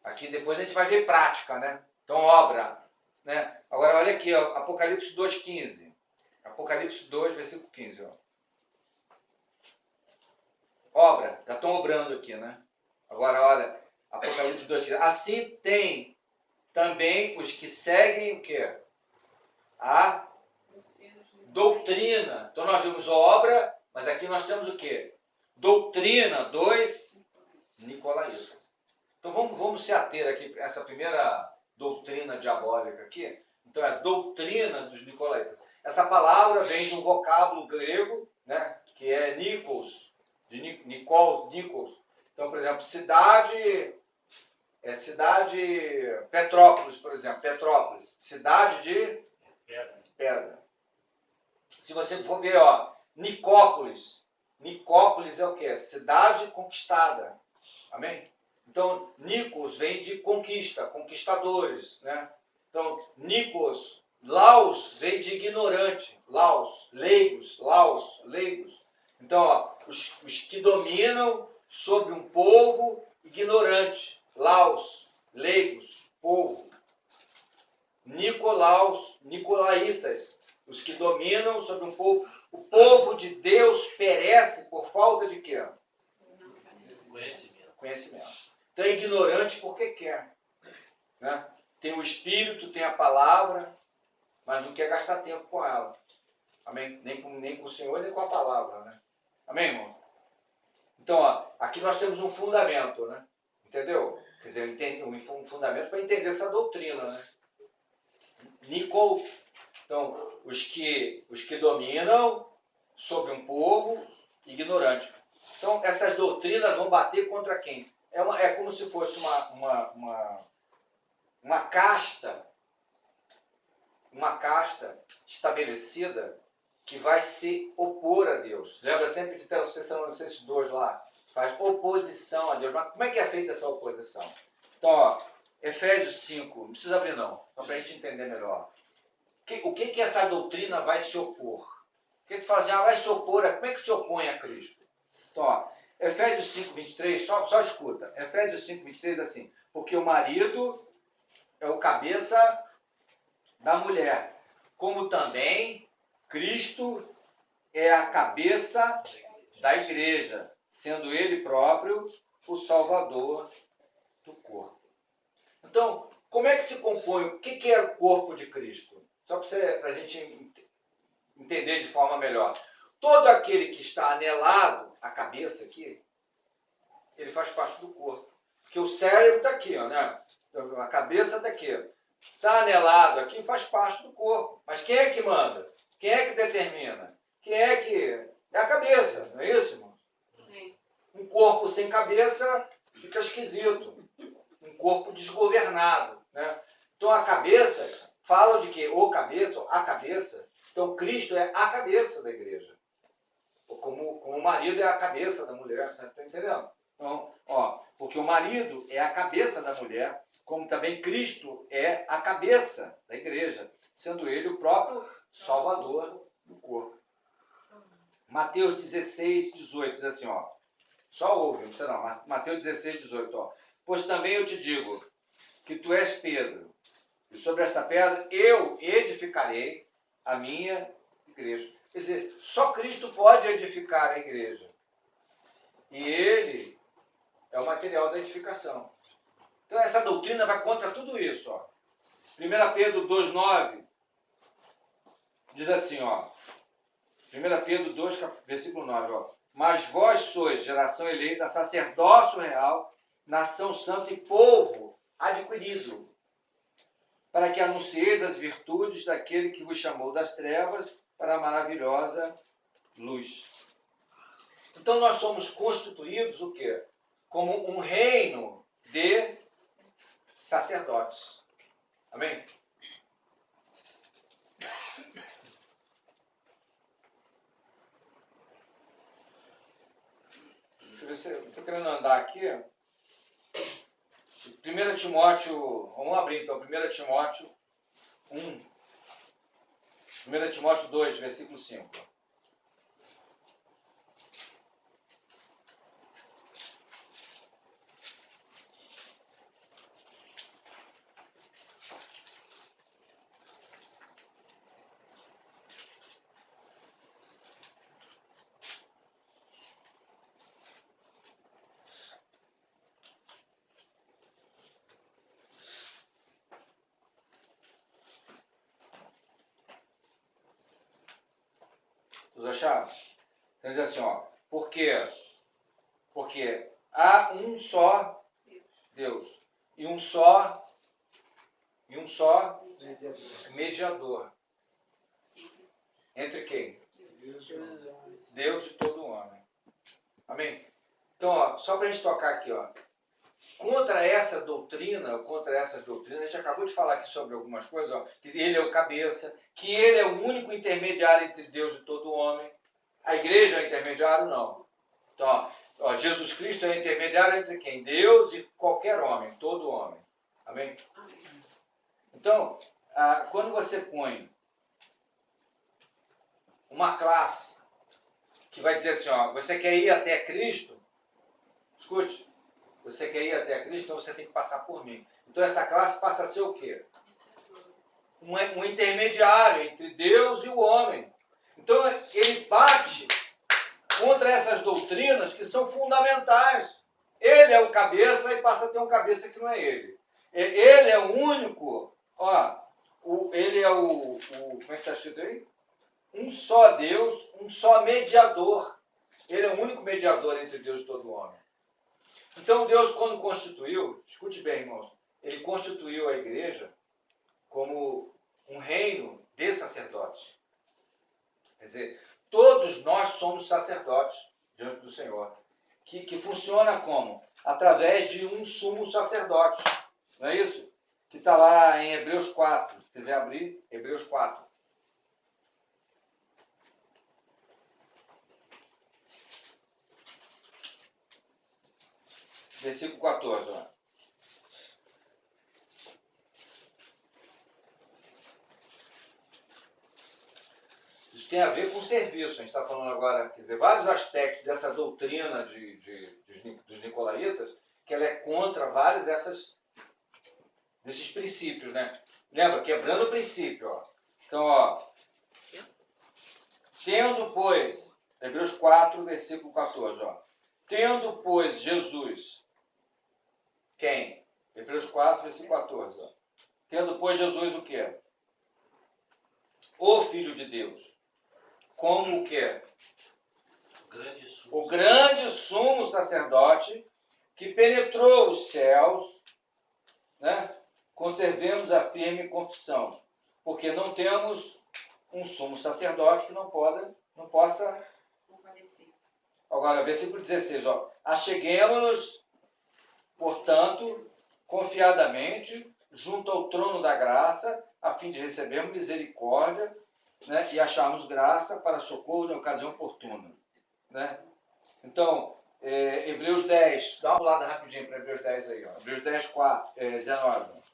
Aqui depois a gente vai ver prática, né? Então obra, né? Agora olha aqui, ó, Apocalipse 2:15. Apocalipse 2, versículo 15, ó. Obra, já estão obrando aqui, né? Agora, olha, Apocalipse 2, assim tem também os que seguem o quê? A doutrina. Então nós vimos obra, mas aqui nós temos o quê? Doutrina dos nicolaítas. Então vamos se ater aqui a essa primeira doutrina diabólica aqui. Então é a doutrina dos nicolaítas. Essa palavra vem de um vocábulo grego, né? Que é Nikos. De Nikos. Então, por exemplo, cidade Petrópolis, por exemplo, Petrópolis, cidade de pedra. Se você for ver, ó, Nicópolis é o quê? Cidade conquistada. Amém? Então, Nikos vem de conquista, conquistadores, né? Então, Nikos, Laos vem de ignorante, Laos, leigos, Laos, leigos. Então, ó, os que dominam sobre um povo ignorante, Laos, leigos, povo. Nicolaus, Nicolaitas, os que dominam sobre um povo. O povo de Deus perece por falta de quê? Conhecimento. Conhecimento. Então é ignorante porque quer. Né? Tem o Espírito, tem a palavra, mas não quer gastar tempo com ela. Amém? Nem com o Senhor, nem com a palavra. Né? Amém, irmão? Então, ó, aqui nós temos um fundamento, né? Entendeu? Quer dizer, um fundamento para entender essa doutrina, né? Então, os que dominam sobre um povo ignorante. Então, essas doutrinas vão bater contra quem? É como se fosse uma casta estabelecida que vai se opor a Deus. Lembra sempre de Tessalonicenses 2 lá? Faz oposição a Deus. Mas como é que é feita essa oposição? Então, ó, Efésios 5, não precisa abrir não, então para a gente entender melhor. O que essa doutrina vai se opor? O que tu fala assim, vai se opor, como é que se opõe a Cristo? Então, ó, Efésios 5, 23, só escuta. Efésios 5, 23 assim, porque o marido é o cabeça da mulher, como também Cristo é a cabeça da igreja, sendo ele próprio o Salvador do corpo. Então, como é que se compõe? O que é o corpo de Cristo? Só para a gente entender de forma melhor. Todo aquele que está anelado à cabeça aqui, ele faz parte do corpo. Porque o cérebro está aqui, ó, né? A cabeça está aqui. Está anelado aqui, faz parte do corpo. Mas quem é que manda? Quem é que determina? Quem é que... É a cabeça, não é isso, irmão? Um corpo sem cabeça fica esquisito. Um corpo desgovernado, né? Então a cabeça, fala de quê? Ou cabeça, ou a cabeça. Então Cristo é a cabeça da igreja. Como o marido é a cabeça da mulher, tá entendendo? Então, ó, porque o marido é a cabeça da mulher, como também Cristo é a cabeça da igreja, sendo ele o próprio Salvador do corpo. Mateus 16, 18 diz assim, ó, só ouve, não precisa não, Mateus 16, 18, ó, pois também eu te digo que tu és Pedro, e sobre esta pedra eu edificarei a minha igreja. Quer dizer, só Cristo pode edificar a igreja. E ele é o material da edificação. Então essa doutrina vai contra tudo isso. Ó. 1 Pedro 2,9 diz assim, ó. 1 Pedro 2, versículo 9, ó. Mas vós sois geração eleita, sacerdócio real, nação santa e povo adquirido, para que anuncieis as virtudes daquele que vos chamou das trevas para a maravilhosa luz. Então nós somos constituídos o quê? Como um reino de sacerdotes. Amém? Deixa eu ver se eu estou querendo andar aqui. 1 Timóteo, vamos abrir então, 1 Timóteo 1. 1 Timóteo 2, versículo 5. Os acharam? Então diz assim, ó, por quê? Porque há um só Deus e um só mediador. Entre quem? Deus e todo homem. Amém? Então, ó, só para a gente tocar aqui, ó, contra essa doutrina, contra essas doutrinas, a gente acabou de falar aqui sobre algumas coisas, ó, que ele é o cabeça, que ele é o único intermediário entre Deus e todo homem. A igreja é o intermediário? Não. Então, ó, Ó, Jesus Cristo é intermediário entre quem? Deus e qualquer homem, todo homem. Amém? Amém. Então, quando você põe uma classe que vai dizer assim, ó, você quer ir até Cristo? Escute, você quer ir até Cristo, então você tem que passar por mim. Então essa classe passa a ser o quê? Um intermediário entre Deus e o homem. Então ele bate contra essas doutrinas que são fundamentais. Ele é o cabeça e passa a ter um cabeça que não é ele. Ele é o único, ó, ele é como é que está escrito aí? Um só Deus, um só mediador. Ele é o único mediador entre Deus e todo homem. Então Deus, quando constituiu, escute bem, irmãos, ele constituiu a igreja como um reino de sacerdotes. Quer dizer, todos nós somos sacerdotes diante do Senhor. Que funciona como? Através de um sumo sacerdote. Não é isso? Que está lá em Hebreus 4. Se quiser abrir, Hebreus 4. Versículo 14. Ó. Isso tem a ver com o serviço. A gente está falando agora, quer dizer, vários aspectos dessa doutrina dos nicolaítas, que ela é contra vários desses princípios, né? Lembra? Quebrando o princípio, ó. Então, ó. Tendo, pois, Hebreus 4, versículo 14, ó. Tendo, pois, Jesus, quem? Hebreus 4, versículo 14, ó. Tendo, pois, Jesus o quê? O Filho de Deus. Como o quê? O grande sumo sacerdote que penetrou os céus, né? Conservemos a firme confissão, porque não temos um sumo sacerdote que não possa... Agora, versículo 16, ó. Acheguemo-nos, portanto, confiadamente, junto ao trono da graça, a fim de recebermos misericórdia, né, e acharmos graça para socorro na ocasião oportuna. Né? Então, Hebreus 10, dá uma pulada rapidinho para Hebreus 10 aí, ó. Hebreus 10, 19.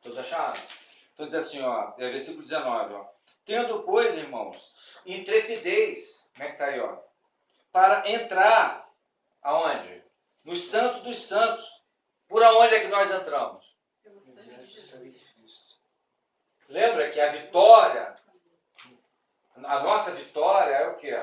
Todos acharam? Então diz assim, ó, versículo 19, ó. Tendo, pois, irmãos, intrepidez, como é que está aí, ó? Para entrar, aonde? Nos santos dos santos. Por aonde é que nós entramos? Pelo sangue de Jesus. Lembra que a vitória, a nossa vitória é o quê?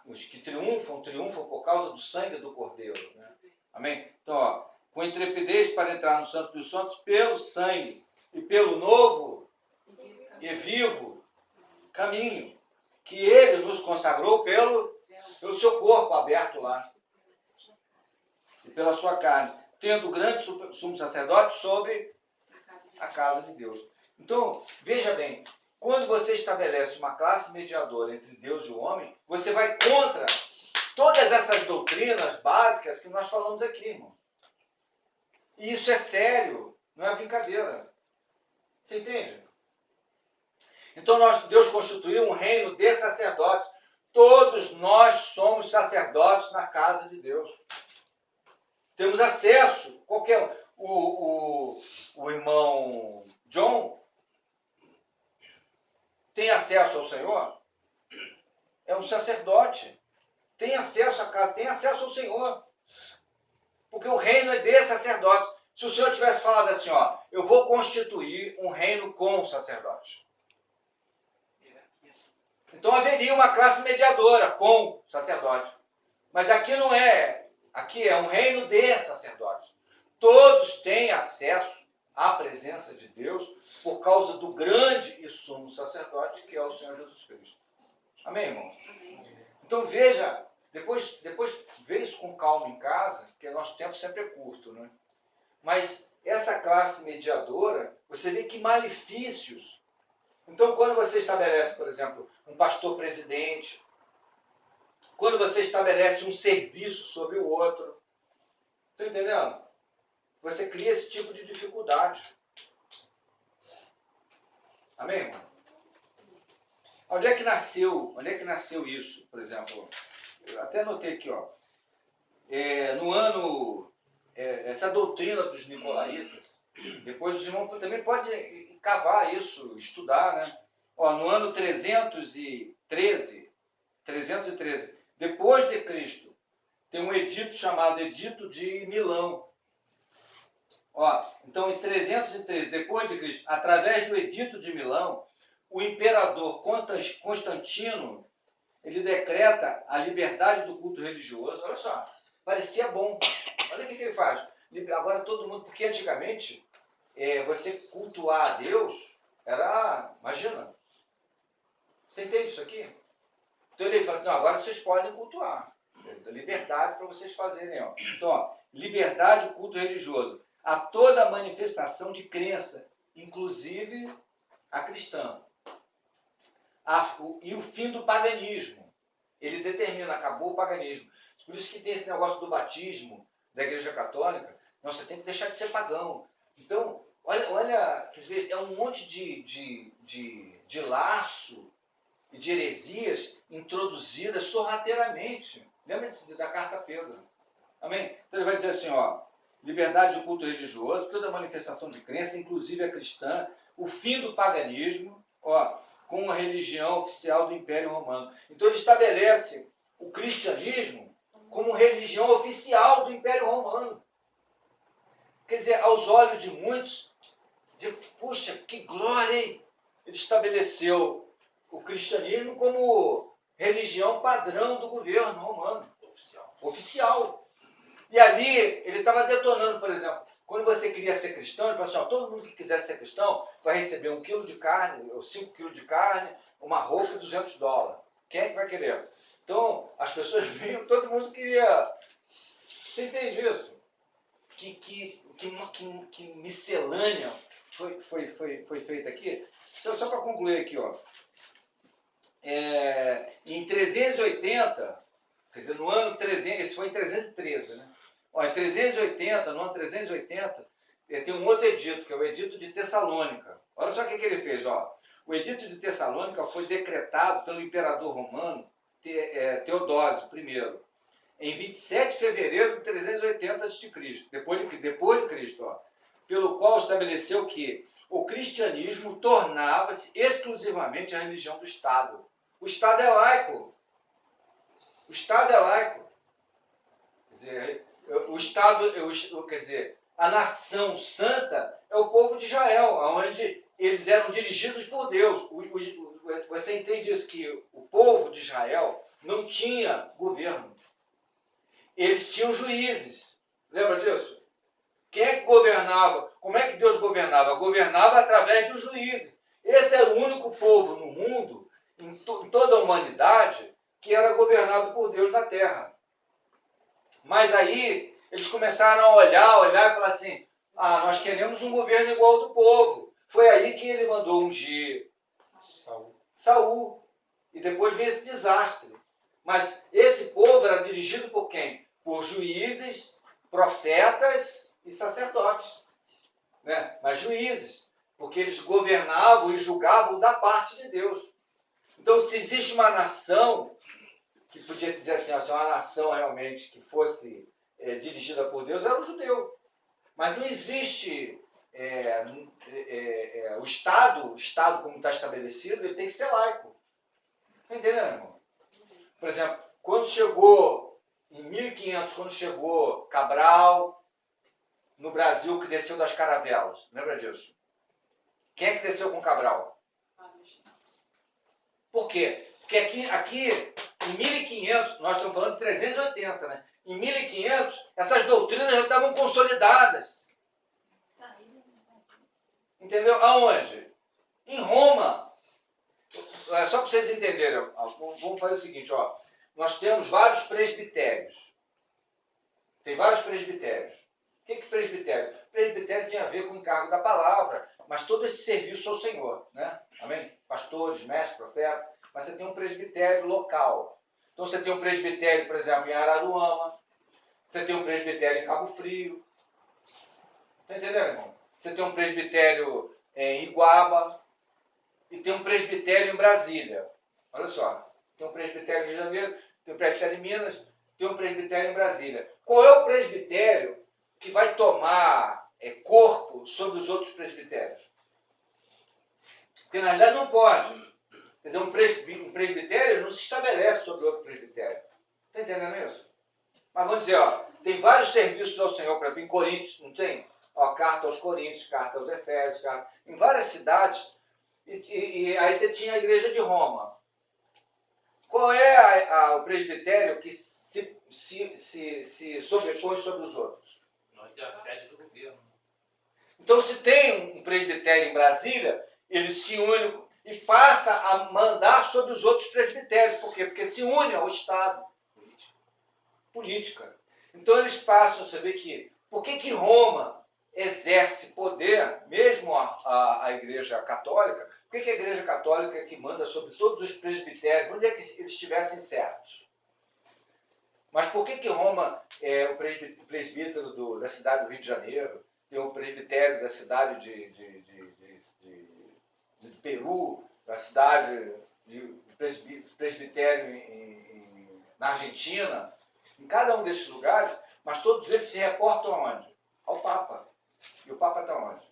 Os que triunfam por causa do sangue do Cordeiro. Né? Amém? Então, ó, com intrepidez para entrar no santo dos santos pelo sangue e pelo novo e vivo caminho que ele nos consagrou pelo seu corpo aberto lá e pela sua carne, tendo grande sumo sacerdote sobre a casa de Deus. Então, veja bem, quando você estabelece uma classe mediadora entre Deus e o homem, você vai contra todas essas doutrinas básicas que nós falamos aqui, irmão. E isso é sério, não é brincadeira. Você entende? Então Deus constituiu um reino de sacerdotes. Todos nós somos sacerdotes na casa de Deus. Temos acesso. Qualquer o irmão John tem acesso ao Senhor? É um sacerdote. Tem acesso à casa, tem acesso ao Senhor. Porque o reino é de sacerdotes. Se o Senhor tivesse falado assim, ó, eu vou constituir um reino com sacerdotes. Então haveria uma classe mediadora com sacerdotes. Mas aqui não é. Aqui é um reino de sacerdotes. Todos têm acesso à presença de Deus por causa do grande e sumo sacerdote que é o Senhor Jesus Cristo. Amém, irmão? Amém. Então veja, depois vê isso com calma em casa, porque o nosso tempo sempre é curto, né? Mas essa classe mediadora, você vê que malefícios. Então, quando você estabelece, por exemplo, um pastor presidente, quando você estabelece um serviço sobre o outro. Está entendendo? Você cria esse tipo de dificuldade. Amém, irmão? Onde é que nasceu isso, por exemplo? Eu até anotei aqui, ó. No ano, essa doutrina dos nicolaítas, depois os irmãos também podem cavar isso, estudar, né? Ó, no ano 313, depois de Cristo, tem um edito chamado Edito de Milão. Ó, então, em 313, depois de Cristo, através do Edito de Milão, o imperador Constantino, ele decreta a liberdade do culto religioso. Olha só, parecia bom. Olha o que ele faz. Agora todo mundo, porque antigamente, você cultuar a Deus era, imagina, você entende isso aqui? Então ele fala assim, não, agora vocês podem cultuar. Liberdade para vocês fazerem. Ó. Então, ó, liberdade do culto religioso. A toda manifestação de crença, inclusive a cristã. E o fim do paganismo. Ele determina, acabou o paganismo. Por isso que tem esse negócio do batismo da Igreja Católica. Não, você tem que deixar de ser pagão. Então, olha, quer dizer, é um monte de laço e de heresias introduzidas sorrateiramente. Lembra da carta a Pedro? Amém? Então ele vai dizer assim, ó, liberdade de culto religioso, toda manifestação de crença, inclusive a cristã, o fim do paganismo, ó, com a religião oficial do Império Romano. Então ele estabelece o cristianismo como religião oficial do Império Romano. Quer dizer, aos olhos de muitos, puxa, que glória, hein? Ele estabeleceu o cristianismo como religião padrão do governo romano. Oficial. E ali, ele estava detonando, por exemplo, quando você queria ser cristão, ele falou assim, ó, todo mundo que quiser ser cristão vai receber 1 quilo de carne, ou 5 quilos de carne, uma roupa e $200. Quem é que vai querer? Então, as pessoas vinham, todo mundo queria. Você entende isso? Que miscelânea foi feita aqui? Então, só para concluir aqui, ó. Em 380, quer dizer, no ano 300, esse foi em 313, né? Ó, em 380, no ano 380, tem um outro edito, que é o Edito de Tessalônica. Olha só o que ele fez, ó. O Edito de Tessalônica foi decretado pelo imperador romano Teodósio I, em 27 de fevereiro de 380 a.C., depois de Cristo, ó, pelo qual estabeleceu que o cristianismo tornava-se exclusivamente a religião do Estado. O Estado é laico. O Estado é laico. Quer dizer, o Estado, quer dizer, a nação santa é o povo de Israel, onde eles eram dirigidos por Deus. Você entende isso, que o povo de Israel não tinha governo. Eles tinham juízes. Lembra disso? Quem é que governava? Como é que Deus governava? Governava através dos juízes. Esse era o único povo no mundo, em toda a humanidade, que era governado por Deus na terra. Mas aí eles começaram a olhar e falar assim, nós queremos um governo igual ao do povo. Foi aí que ele mandou ungir Saul. E depois veio esse desastre. Mas esse povo era dirigido por quem? Por juízes, profetas e sacerdotes. Né? Mas juízes, porque eles governavam e julgavam da parte de Deus. Então, se existe uma nação, que podia dizer assim, se uma nação realmente que fosse dirigida por Deus, era o judeu. Mas não existe o Estado como está estabelecido, ele tem que ser laico. Está entendendo, irmão? Por exemplo, quando chegou, em 1500, quando chegou Cabral, no Brasil, que desceu das caravelas, lembra disso? Quem é que desceu com Cabral? Por quê? Porque aqui em 1500, nós estamos falando de 380, né? Em 1500, essas doutrinas já estavam consolidadas. Entendeu? Aonde? Em Roma. Só para vocês entenderem, vamos fazer o seguinte, ó. Nós temos vários presbitérios. Tem vários presbitérios. O que é presbitério? Presbitério tem a ver com o encargo da palavra, mas todo esse serviço ao Senhor, né? Amém? Pastores, mestres, profetas. Mas você tem um presbitério local. Então você tem um presbitério, por exemplo, em Araruama, você tem um presbitério em Cabo Frio. Está entendendo, irmão? Você tem um presbitério em Iguaba e tem um presbitério em Brasília. Olha só, tem um presbitério em Rio de Janeiro, tem um presbitério em Minas, tem um presbitério em Brasília. Qual é o presbitério que vai tomar corpo sobre os outros presbitérios? Porque na realidade não pode. Quer dizer, um presbitério não se estabelece sobre outro presbitério. Está entendendo isso? Mas vamos dizer, ó, tem vários serviços ao Senhor, por exemplo, em Coríntios, não tem? Ó, carta aos Coríntios, carta aos Efésios, em várias cidades. E aí você tinha a igreja de Roma. Qual é o presbitério que se sobrepõe sobre os outros? Nós temos a sede do governo. Então, se tem um presbitério em Brasília, ele se une e passa a mandar sobre os outros presbitérios. Por quê? Porque se une ao Estado. Política. Então, eles passam, você vê que... Por que Roma exerce poder, mesmo a Igreja Católica? Por que a Igreja Católica é que manda sobre todos os presbitérios? Vamos dizer que eles estivessem certos. Mas por que Roma é o presbítero da cidade do Rio de Janeiro, tem o presbitério da cidade de Peru, da cidade de presbitério na Argentina, em cada um desses lugares, mas todos eles se reportam aonde? Ao Papa. E o Papa está onde?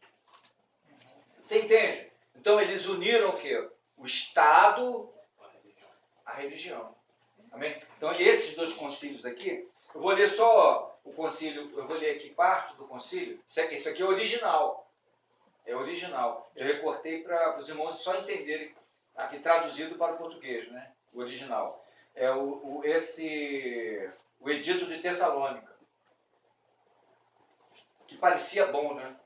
Você entende? Então eles uniram o quê? O Estado, a religião. Amém? Então esses dois concílios aqui, eu vou ler só o concílio, eu vou ler aqui parte do concílio. Isso aqui é original. É original. Eu recortei para os irmãos só entenderem, aqui traduzido para o português, né? O original. É o Edito de Tessalônica. Que parecia bom, né?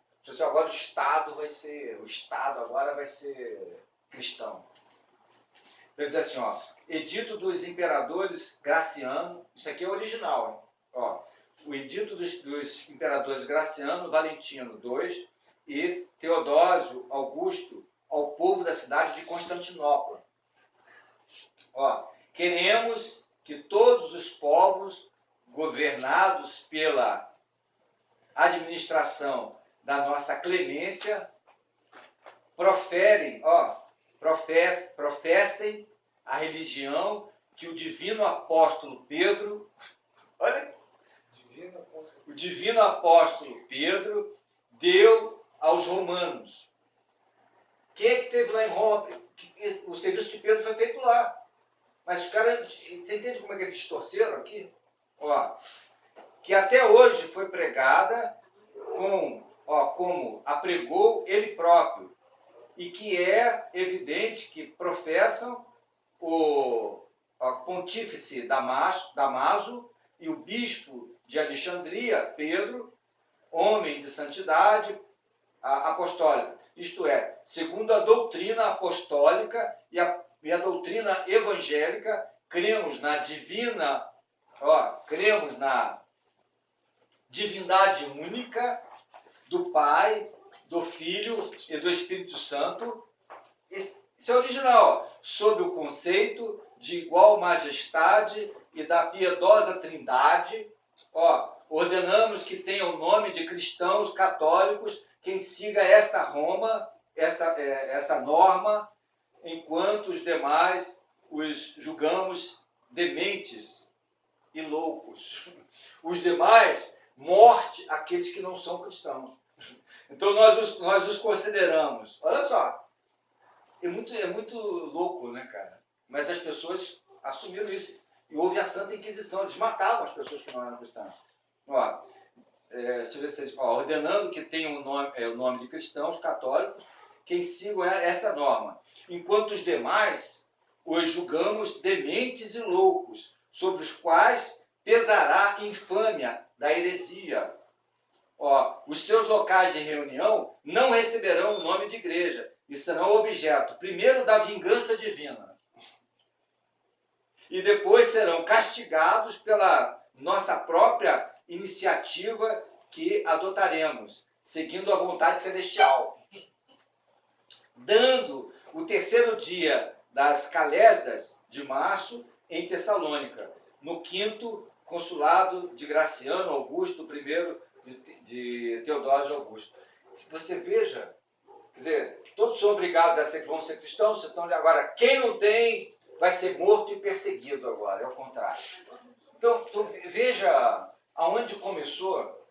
Agora o Estado agora vai ser cristão. Ele diz assim, ó, Edito dos Imperadores Graciano, isso aqui é original, hein? Ó, o Edito dos Imperadores Graciano, Valentino II e Teodósio Augusto ao povo da cidade de Constantinopla. Ó, queremos que todos os povos governados pela administração da nossa clemência professem a religião que o divino apóstolo Pedro, olha, o divino apóstolo Pedro deu aos romanos. Quem é que teve lá em Roma? O serviço de Pedro foi feito lá. Mas os caras, você entende como é que eles distorceram aqui? Ó, que até hoje foi pregada como apregou ele próprio, e que é evidente que professam o pontífice Damaso e o bispo de Alexandria, Pedro, homem de santidade apostólica, isto é, segundo a doutrina apostólica e a doutrina evangélica, cremos na divindade única do Pai, do Filho e do Espírito Santo. Isso é original, sob o conceito de igual majestade e da piedosa trindade. Ordenamos que tenha o nome de cristãos católicos quem siga esta norma, enquanto os demais os julgamos dementes e loucos. Os demais, morte àqueles que não são cristãos. Então nós os consideramos. Olha só, é muito louco, né, cara? Mas as pessoas assumiram isso. E houve a Santa Inquisição, eles matavam as pessoas que não eram cristãs. Ordenando que tenham o nome de cristãos católicos, quem sigam esta norma. Enquanto os demais os julgamos dementes e loucos, sobre os quais pesará infâmia da heresia. Os seus locais de reunião não receberão o nome de igreja e serão objeto, primeiro, da vingança divina e depois serão castigados pela nossa própria iniciativa que adotaremos, seguindo a vontade celestial. Dando o terceiro dia das calésdas de março, em Tessalônica, no 5º consulado de Graciano Augusto, I de Teodósio Augusto. Se você veja, quer dizer, todos são obrigados a ser, vão ser cristãos, então agora quem não tem vai ser morto e perseguido agora, é o contrário. Então veja aonde começou.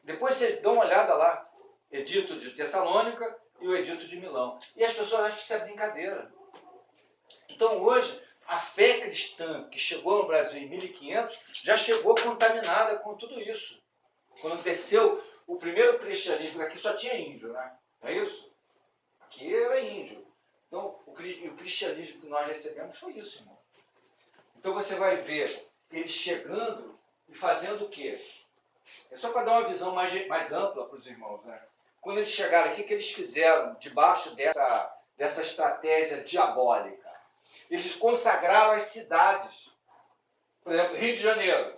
Depois vocês dão uma olhada lá, Edito de Tessalônica e o Edito de Milão. E as pessoas acham que isso é brincadeira. Então hoje, a fé cristã que chegou no Brasil em 1500 já chegou contaminada com tudo isso. Quando desceu o primeiro cristianismo, aqui só tinha índio, né? Não é isso? Aqui era índio. Então, o cristianismo que nós recebemos foi isso, irmão. Então você vai ver eles chegando e fazendo o quê? É só para dar uma visão mais ampla para os irmãos, né? Quando eles chegaram aqui, o que eles fizeram debaixo dessa estratégia diabólica? Eles consagraram as cidades. Por exemplo, Rio de Janeiro.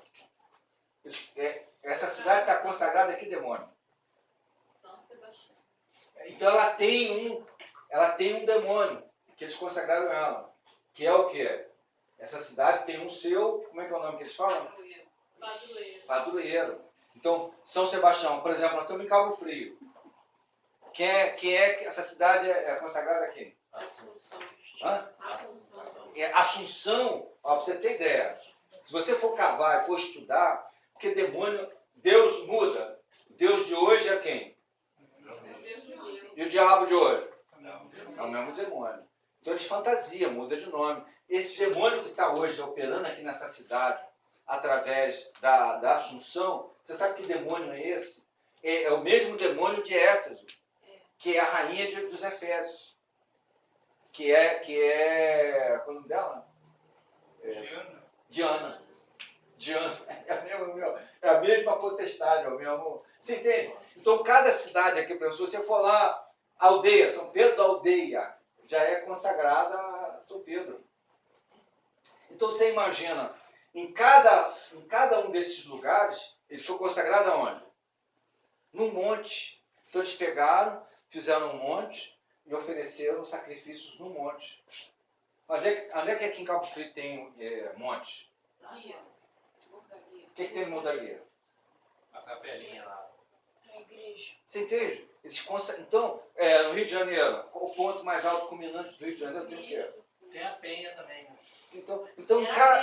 Essa cidade está consagrada a que demônio? São Sebastião. Então ela tem um demônio, que eles consagraram ela. Que é o quê? Essa cidade tem um seu, como é que é o nome que eles falam? Padroeiro. Padroeiro. Então, São Sebastião, por exemplo, nós estamos em Cabo Frio. Quem é que essa cidade é consagrada a quem? Assunção. Hã? Assunção. Assunção, ó, para você ter ideia, se você for cavar e for estudar, porque demônio, Deus muda. O Deus de hoje é quem? E o diabo de hoje? É o mesmo demônio. Então eles fantasiam, muda de nome. Esse demônio que está hoje operando aqui nessa cidade, através da Assunção, você sabe que demônio é esse? É o mesmo demônio de Éfeso, que é a rainha dos Efésios. Que é qual é o nome dela? Diana. É a mesma potestade, é o mesmo. Você entende? Então cada cidade aqui, se você for lá, aldeia, São Pedro da Aldeia, já é consagrada a São Pedro. Então você imagina, em cada um desses lugares, ele foi consagrado aonde? Num monte. Então eles pegaram, fizeram um monte e ofereceram sacrifícios no monte. Onde é que aqui em Cabo Frio tem monte? O que tem no Monte da Guia? A capelinha lá. A igreja. Você entende? Então, no Rio de Janeiro, o ponto mais alto culminante do Rio de Janeiro tem o quê? Tem a penha também, né? Então cara,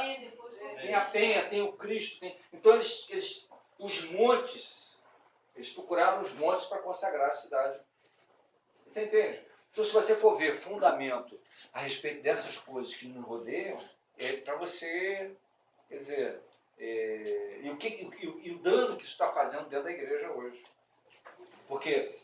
tem a Penha, tem o Cristo, então os montes, eles procuraram os montes para consagrar a cidade. Você entende? Então se você for ver fundamento a respeito dessas coisas que nos rodeiam, é para você, quer dizer, e o dano que isso está fazendo dentro da igreja hoje. Porque